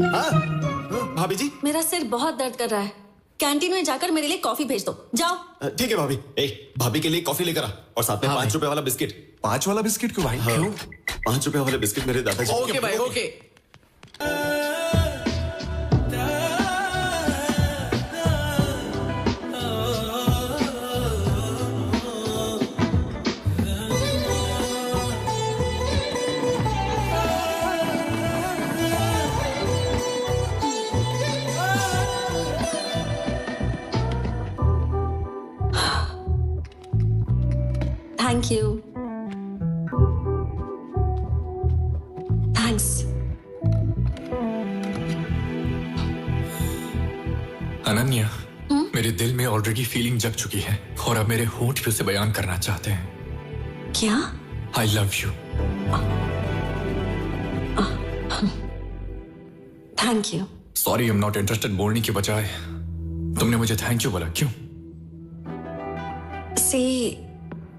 भाभी जी,
मेरा सिर बहुत दर्द कर रहा है। कैंटीन में जाकर मेरे लिए कॉफी भेज दो, जाओ।
ठीक है भाभी। भाभी के लिए कॉफी लेकर आ, और साथ में 5 रुपए वाला बिस्किट।
5 वाला बिस्किट क्यों भाई?
क्यों? 5 रुपए वाले बिस्किट मेरे दादाजी।
ओके भाई, okay.
Thank you. Thanks.
Ananya, मेरे दिल में ऑलरेडी फीलिंग जग चुकी है और अब मेरे होंठ भी उसे बयान करना चाहते हैं।
क्या?
I love you.
Thank you.
Sorry, I am not interested बोलने की बजाय तुमने मुझे थैंक यू बोला, क्यों?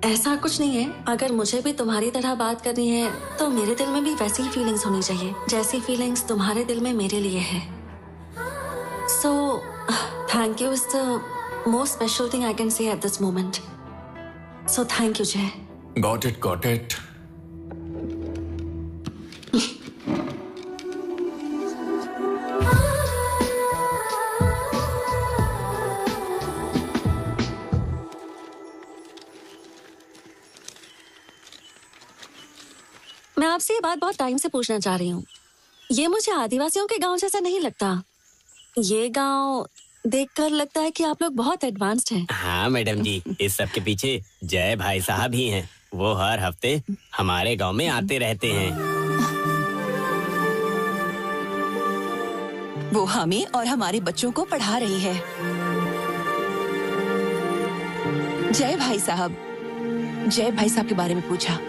ऐसा कुछ नहीं है। अगर मुझे भी तुम्हारी तरह बात करनी है तो मेरे दिल में भी वैसी ही फीलिंग्स होनी चाहिए जैसी फीलिंग्स तुम्हारे दिल में मेरे लिए है। So thank you is the most special thing I can say at this moment. So thank you Jay.
Got it, got it.
मैं आपसे ये बात बहुत टाइम से पूछना चाह रही हूँ। ये मुझे आदिवासियों के गांव जैसा नहीं लगता। ये गांव देखकर लगता है कि आप लोग बहुत एडवांस्ड हैं।
हाँ मैडम जी, इस सब के पीछे जय भाई साहब ही हैं। वो हर हफ्ते हमारे गांव में आते रहते हैं।
वो हमें और हमारे बच्चों को पढ़ा रही है। जय भाई साहब के बारे में पूछा।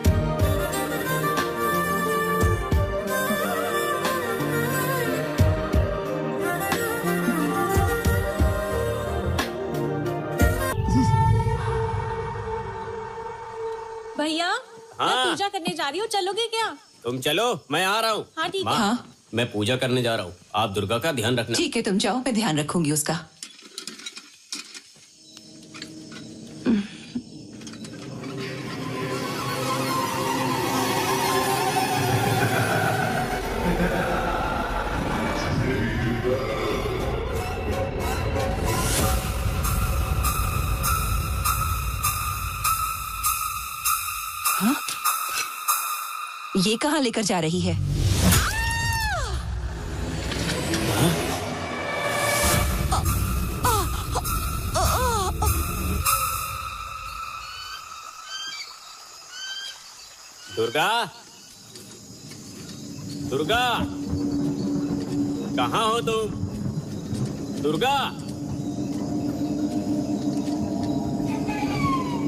भैया, मैं पूजा करने जा रही हूँ, चलोगे क्या?
तुम चलो, मैं आ रहा हूँ।
हाँ ठीक है।
हाँ,
मैं पूजा करने जा रहा हूँ, आप दुर्गा का ध्यान रखना।
ठीक है, तुम जाओ, मैं ध्यान रखूंगी उसका। ये कहाँ लेकर जा रही है?
दुर्गा, दुर्गा, कहाँ हो तुम? दुर्गा,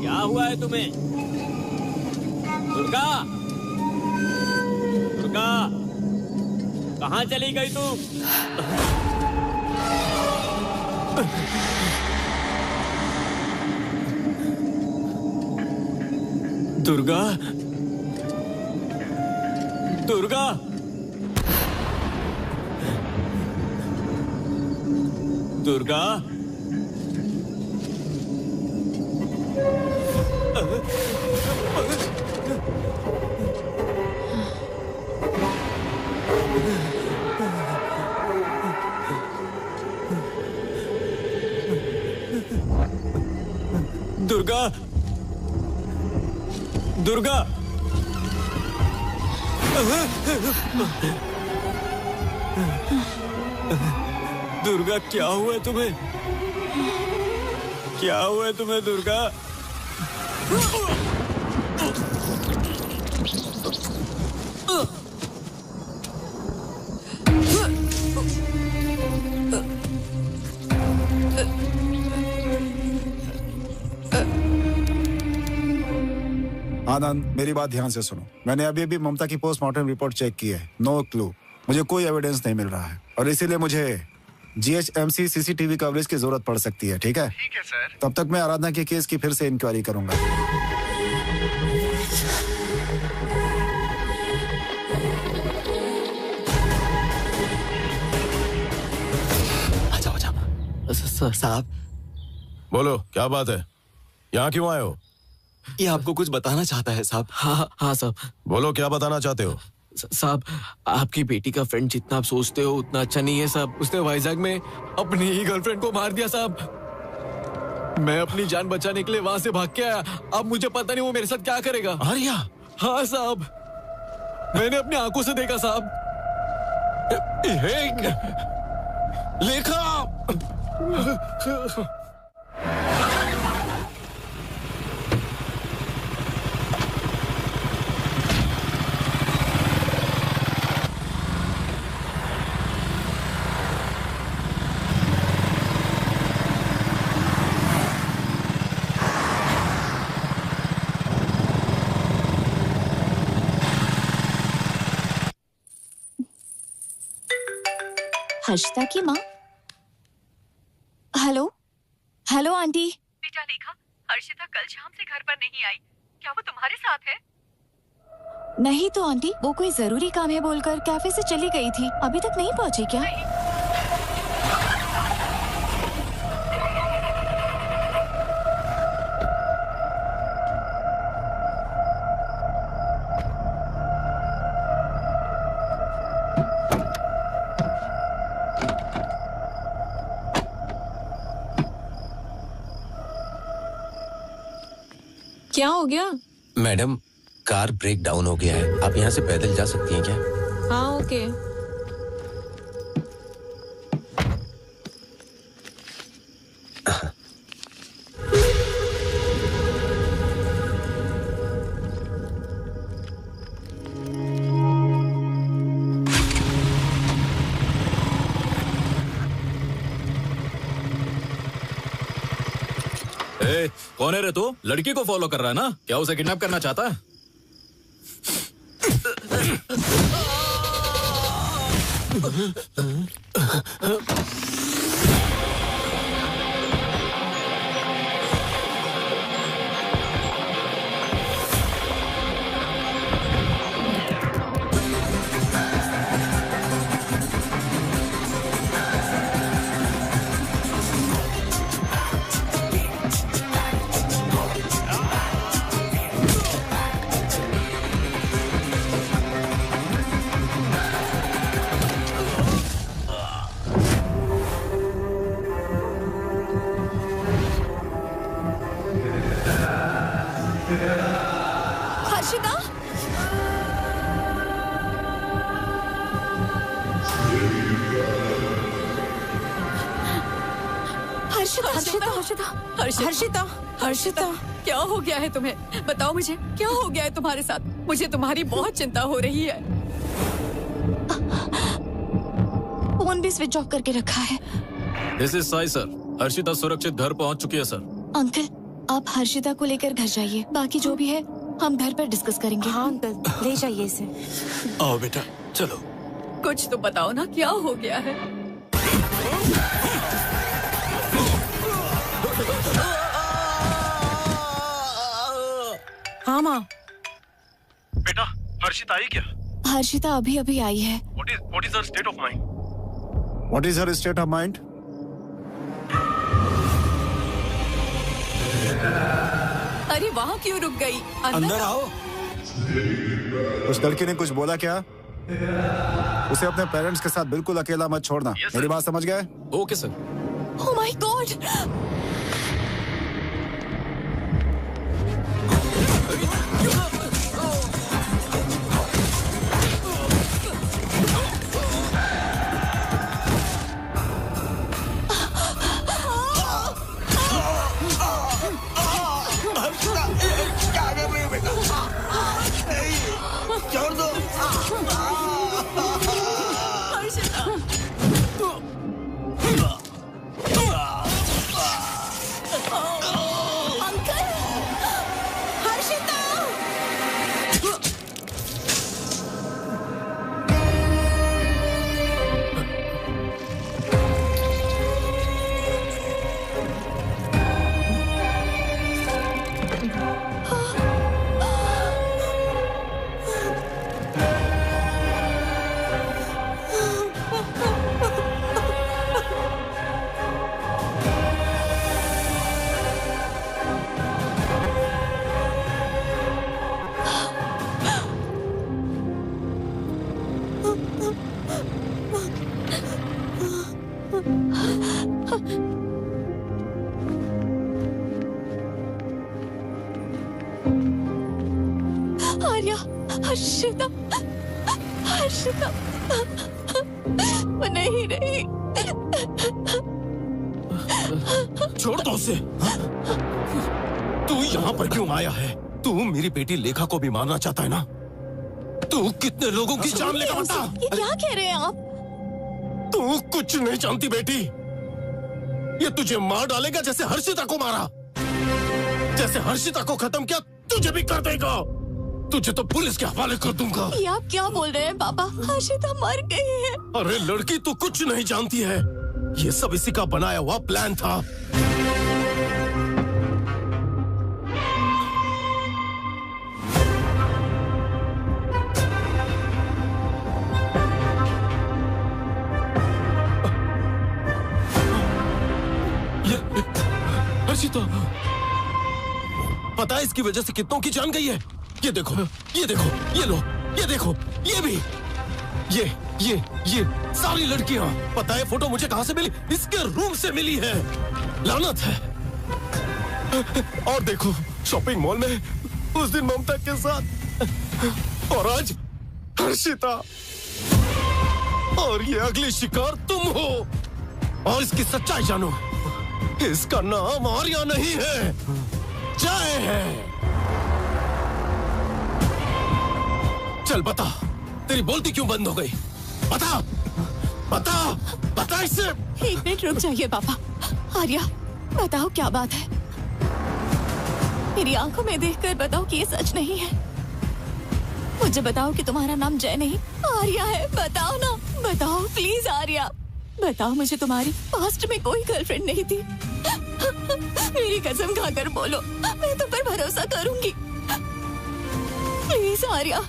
क्या हुआ है तुम्हें? दुर्गा, दुर्गा, कहाँ चली गई तुम? दुर्गा, दुर्गा, दुर्गा, दुर्गा, दुर्गा, दुर्गा, क्या हुआ तुम्हें? क्या हुआ तुम्हें दुर्गा?
आनंद, मेरी बात ध्यान से सुनो। मैंने अभी अभी ममता की पोस्टमार्टम रिपोर्ट चेक की है। नो क्लू, मुझे कोई एविडेंस नहीं मिल रहा है और इसीलिए मुझे GHMC CCTV कवरेज की जरूरत पड़ सकती है। ठीक है?
ठीक है सर।
तब तक मैं आराधना के केस की फिर से इंक्वायरी करूंगा।
साहब,
बोलो, क्या बात है? यहाँ क्यों आए हो?
ये आपको कुछ बताना चाहता है साहब।
हाँ साहब।
बोलो, क्या बताना चाहते हो?
साहब, आपकी बेटी का फ्रेंड जितना आप सोचते हो उतना अच्छा नहीं है साहब। उसने वाइजैक में अपनी ही गर्लफ्रेंड को मार दिया साहब। मैं अपनी जान बचाने के लिए वहां से भाग के आया। अब मुझे पता नहीं वो मेरे साथ क्या करेगा।
आर्या?
हाँ साहब, मैंने अपनी आंखों से देखा साहब।
लेखा,
हर्षिता की माँ। Hello, hello aunty.
बेटा लेखा, हर्षिता कल शाम से घर पर नहीं आई। क्या वो तुम्हारे साथ है?
नहीं तो आंटी, वो कोई जरूरी काम है बोलकर कैफे से चली गई थी। अभी तक नहीं पहुंची क्या?
क्या हो गया?
मैडम, कार ब्रेक डाउन हो गया है। आप यहाँ से पैदल जा सकती हैं क्या?
हाँ, ओके।
कौन है रे तू? लड़की को फॉलो कर रहा है ना? क्या उसे किडनैप करना चाहता है?
हर्षिता,
क्या हो गया है तुम्हें? बताओ मुझे, क्या हो गया है तुम्हारे साथ? मुझे तुम्हारी बहुत चिंता हो रही है।
फोन भी स्विच ऑफ करके रखा है।
This is Sai sir. Harshita सुरक्षित घर पहुंच चुकी है सर।
अंकल, आप हर्षिता को लेकर घर जाइए, बाकी जो भी है हम घर पर डिस्कस करेंगे।
हाँ अंकल, ले जाइए इसे।
आओ बेटा, चलो।
कुछ तो बताओ ना, क्या हो गया है?
हाँ माँ।
बेटा, हर्षिता आई क्या?
हर्षिता अभी अभी आई है।
What is her state of mind?
What is her state of mind?
अरे वहाँ क्यों रुक गई?
अंदर आओ। उस लड़की ने कुछ बोला क्या? उसे अपने पेरेंट्स के साथ बिल्कुल अकेला मत छोड़ना। मेरी बात समझ गए?
Okay sir.
Oh my God!
छोड़ दो।
आर्या, हर्षिता, हर्षिता, वो नहीं रही।
छोड़ दो उसे। तू यहाँ पर क्यों आया है? तू मेरी बेटी लेखा को भी मारना चाहता है ना? तू कितने लोगों की जान लेगा बता?
ये क्या कह रहे हैं आप?
तू कुछ नहीं जानती बेटी। ये तुझे मार डालेगा जैसे हर्षिता को मारा। जैसे हर्षिता को खत्म किया तुझे भी कर देगा। तुझे तो पुलिस के हवाले कर दूंगा।
ये आप क्या बोल रहे हैं पापा? हर्षिता मर गई है।
अरे लड़की तू कुछ नहीं जानती है। ये सब इसी का बनाया हुआ प्लान था। हर्षिता, पता है इसकी वजह से कितनों की जान गई है? ये देखो, ये देखो, ये लो, ये देखो, ये भी, ये सारी लड़कियां। पता है फोटो मुझे कहां से मिली? इसके रूम से मिली है। लानत है। और देखो, शॉपिंग मॉल में उस दिन ममता के साथ, और आज हर्षिता। और ये अगली शिकार तुम हो। और इसकी सच्चाई जानो। इसका नाम आर्या नहीं है, जय है। चल बता, तेरी बोलती क्यों बंद हो गई? बता, बता, बता इससे।
एक मिनट रुक जाइए पापा। आर्या, बताओ क्या बात है? मेरी आंखों में देखकर बताओ कि ये सच नहीं है। मुझे बताओ कि तुम्हारा नाम जय नहीं आर्या है। बताओ ना, बताओ प्लीज आर्या। बताओ मुझे तुम्हारी पास्ट में कोई गर्लफ्रेंड नहीं थी। मेरी कसम खाकर बोलो, मैं तुम पर भरोसा करूंगी। प्लीज आर्या।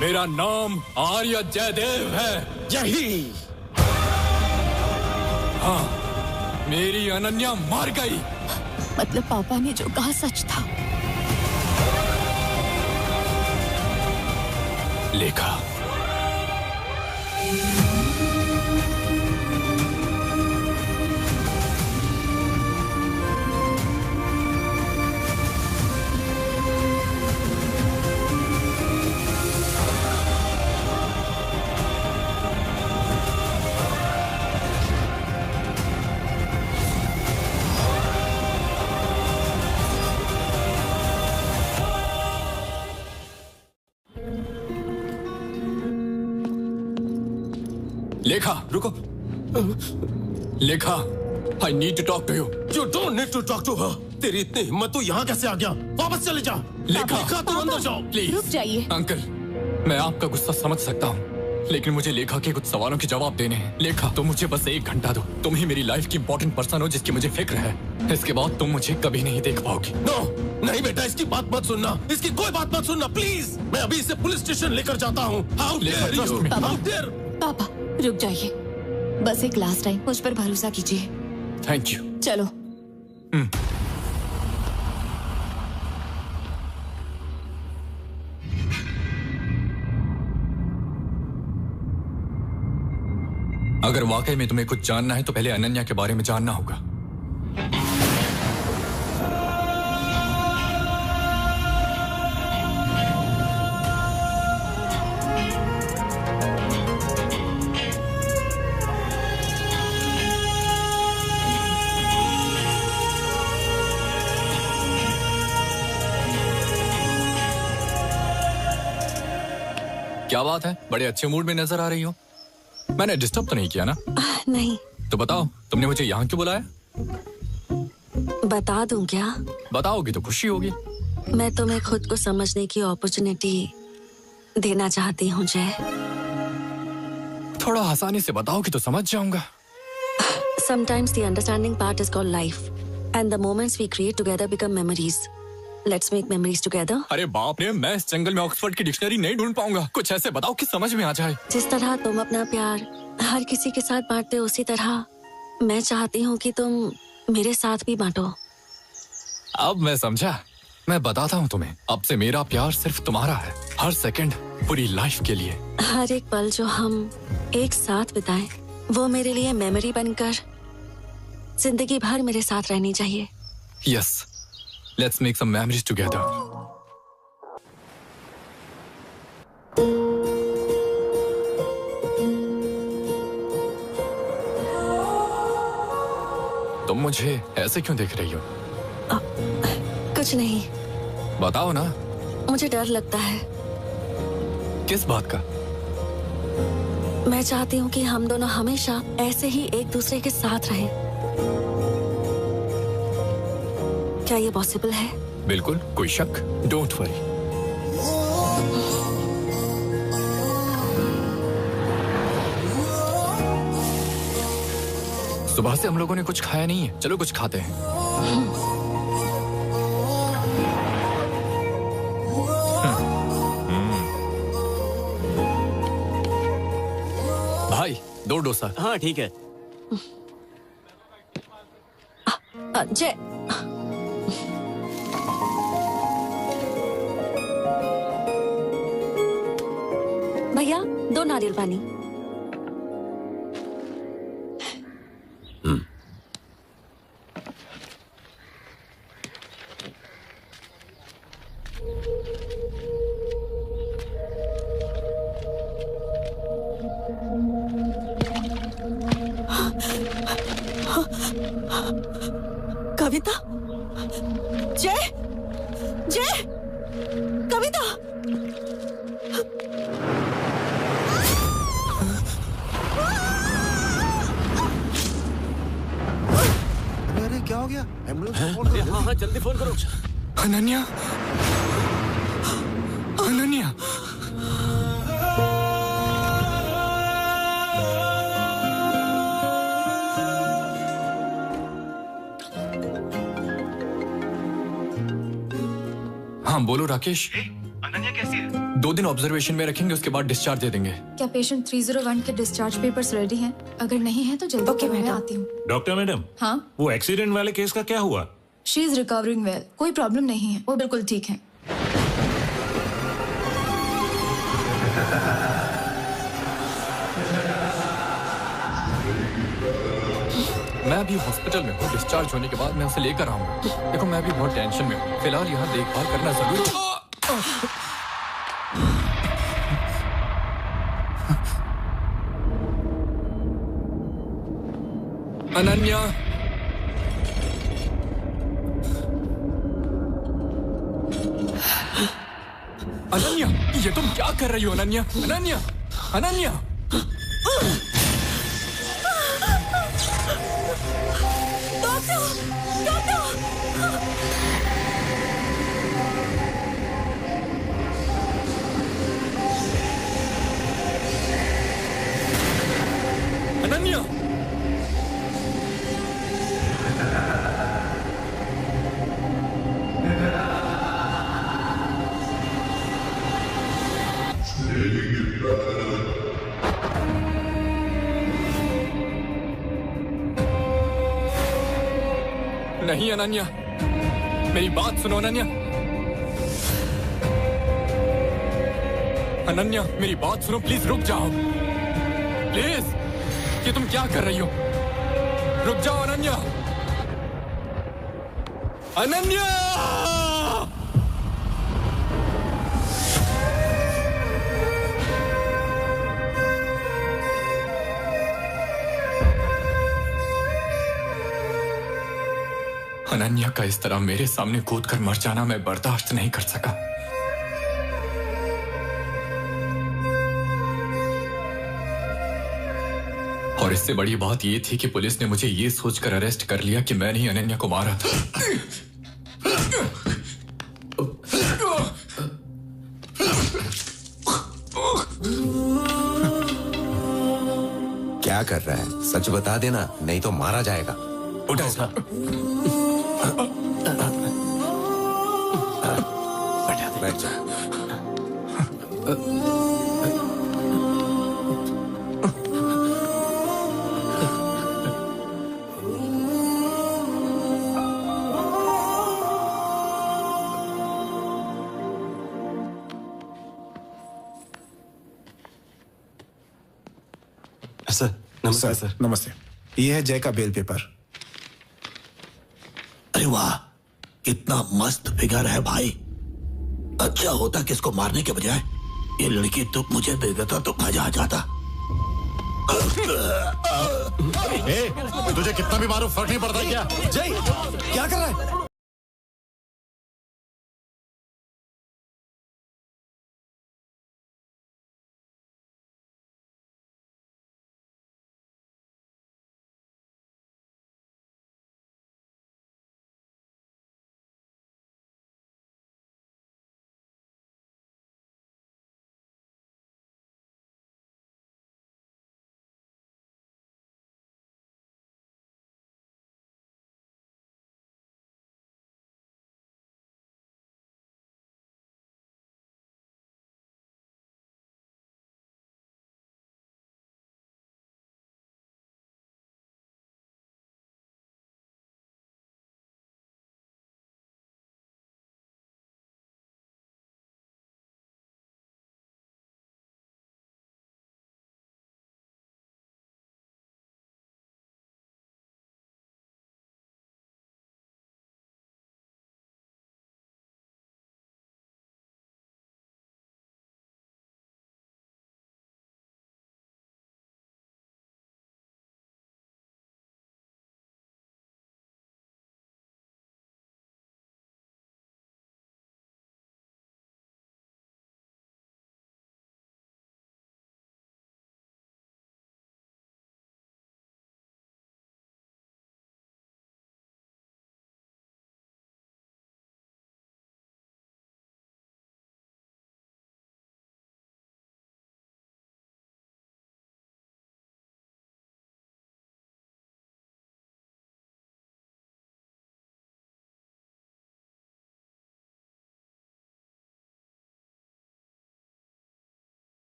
मेरा नाम आर्या जयदेव है।
यही।
हाँ, मेरी अनन्या मर गई।
मतलब पापा ने जो कहा सच था।
लेखा, लेखा
रुको।
लेखा, I need to talk to you.
You don't need to talk to her. तेरी इतनी हिम्मत तू यहाँ कैसे आ गया? वापस चले जा।
लेखा
तुम अंदर जाओ।
प्लीज
रुक जाइए।
अंकल, मैं आपका गुस्सा समझ सकता हूँ, लेकिन मुझे लेखा के कुछ सवालों के जवाब देने हैं। लेखा, तुम मुझे बस 1 घंटा दो। तुम ही मेरी लाइफ की इंपॉर्टेंट पर्सन हो जिसकी मुझे फिक्र है। इसके बाद तुम मुझे कभी नहीं देख पाओगी।
नो, नहीं बेटा, इसकी बात मत सुनना। इसकी कोई बात मत सुनना, प्लीज। मैं अभी इसे पुलिस स्टेशन लेकर जाता हूँ। How dare you? How dare?
पापा रुक जाइए, बस एक लास्ट टाइम मुझ पर भरोसा कीजिए।
Thank you.
चलो।
अगर वाकई में तुम्हें कुछ जानना है तो पहले अनन्या के बारे में जानना होगा। क्या बात है, बड़े अच्छे मूड में नजर आ रही हो। मैंने डिस्टर्ब तो नहीं किया ना?
नहीं।
तो बताओ, तुमने मुझे यहाँ क्यों बुलाया?
बता दूं क्या?
बताओगी तो खुशी होगी।
मैं तुम्हें खुद को समझने की अपॉर्चुनिटी देना चाहती हूँ जय।
थोड़ा आसानी से बताओगी तो समझ जाऊंगा।
Sometimes the understanding part is called life, and the moments we create together become memories. Let's make memories together.
अरे बाप रे, मैं इस जंगल में ऑक्सफोर्ड की डिक्शनरी नहीं ढूंढ पाऊंगा। कुछ ऐसे बताओ कि समझ में आ जाए।
जिस तरह तुम अपना प्यार हर किसी के साथ बांटते हो, उसी तरह मैं चाहती हूँ कि तुम मेरे साथ भी बांटो।
अब मैं समझा। मैं बताता हूँ तुम्हें, अब से मेरा प्यार सिर्फ तुम्हारा है, हर सेकंड, पूरी लाइफ के लिए।
हर एक पल जो हम एक साथ बिताएं, वो मेरे लिए मेमोरी बनकर जिंदगी भर मेरे साथ रहनी चाहिए।
Yes, let's make some memories together. तुम मुझे ऐसे क्यों देख रही हो?
कुछ नहीं।
बताओ ना।
मुझे डर लगता है।
किस बात का?
मैं चाहती हूँ कि हम दोनों हमेशा ऐसे ही एक दूसरे के साथ रहें। क्या ये पॉसिबल है?
बिल्कुल, कोई शक? Don't worry. सुबह से हम लोगों ने कुछ खाया नहीं है, चलो कुछ खाते हैं। भाई 2 डोसा।
हाँ ठीक है।
जय, भैया 2 नारियल पानी। कविता, जय, जय, कविता।
अरे क्या हो गया? एम्बुलेंस को फोन करो।
हाँ जल्दी फोन करो।
अनन्या, अनन्या। हाँ बोलो राकेश।
अनन्या कैसी है?
2 दिन ऑब्जर्वेशन में रखेंगे, उसके बाद डिस्चार्ज दे देंगे।
क्या पेशेंट 301 के डिस्चार्ज पेपर्स रेडी हैं? अगर नहीं है तो जल्दी
ओके,
मैं
मैडम।
आती हूँ।
डॉक्टर मैडम,
हाँ,
वो एक्सीडेंट वाले केस का क्या हुआ?
शी इज रिकवरिंग वेल, कोई प्रॉब्लम नहीं है, वो बिल्कुल ठीक है।
मैं अभी हॉस्पिटल में हूँ, डिस्चार्ज होने के बाद मैं उसे लेकर आऊंगा। देखो मैं अभी बहुत टेंशन में हूँ, फिलहाल यहाँ देखभाल करना जरूरी है। अनन्या, अनन्या, ये तुम क्या कर रही हो? अनन्या, अनन्या, अनन्या। नहीं अनन्या, मेरी बात सुनो अनन्या। अनन्या मेरी बात सुनो, प्लीज रुक जाओ प्लीज। ये तुम क्या कर रही हो? रुक जाओ अनन्या। अनन्या अनन्या का इस तरह मेरे सामने कूदकर मर जाना मैं बर्दाश्त नहीं कर सका। और इससे बड़ी बात ये थी कि पुलिस ने मुझे ये सोचकर अरेस्ट कर लिया कि मैंने ही अनन्या को मारा था।
क्या कर रहा है? सच बता देना, नहीं तो मारा जाएगा।
उठा इसका। बैठ जा।
सर नमस्ते। सर
नमस्ते। ये है जय का बेल पेपर।
अरे वाह, कितना मस्त फिगर है भाई। अच्छा होता कि इसको मारने के बजाय ये लड़की तो मुझे दे देता तो मजा आ जाता।
तुझे कितना भी मारो फर्क नहीं पड़ता क्या?
जय क्या कर रहा है?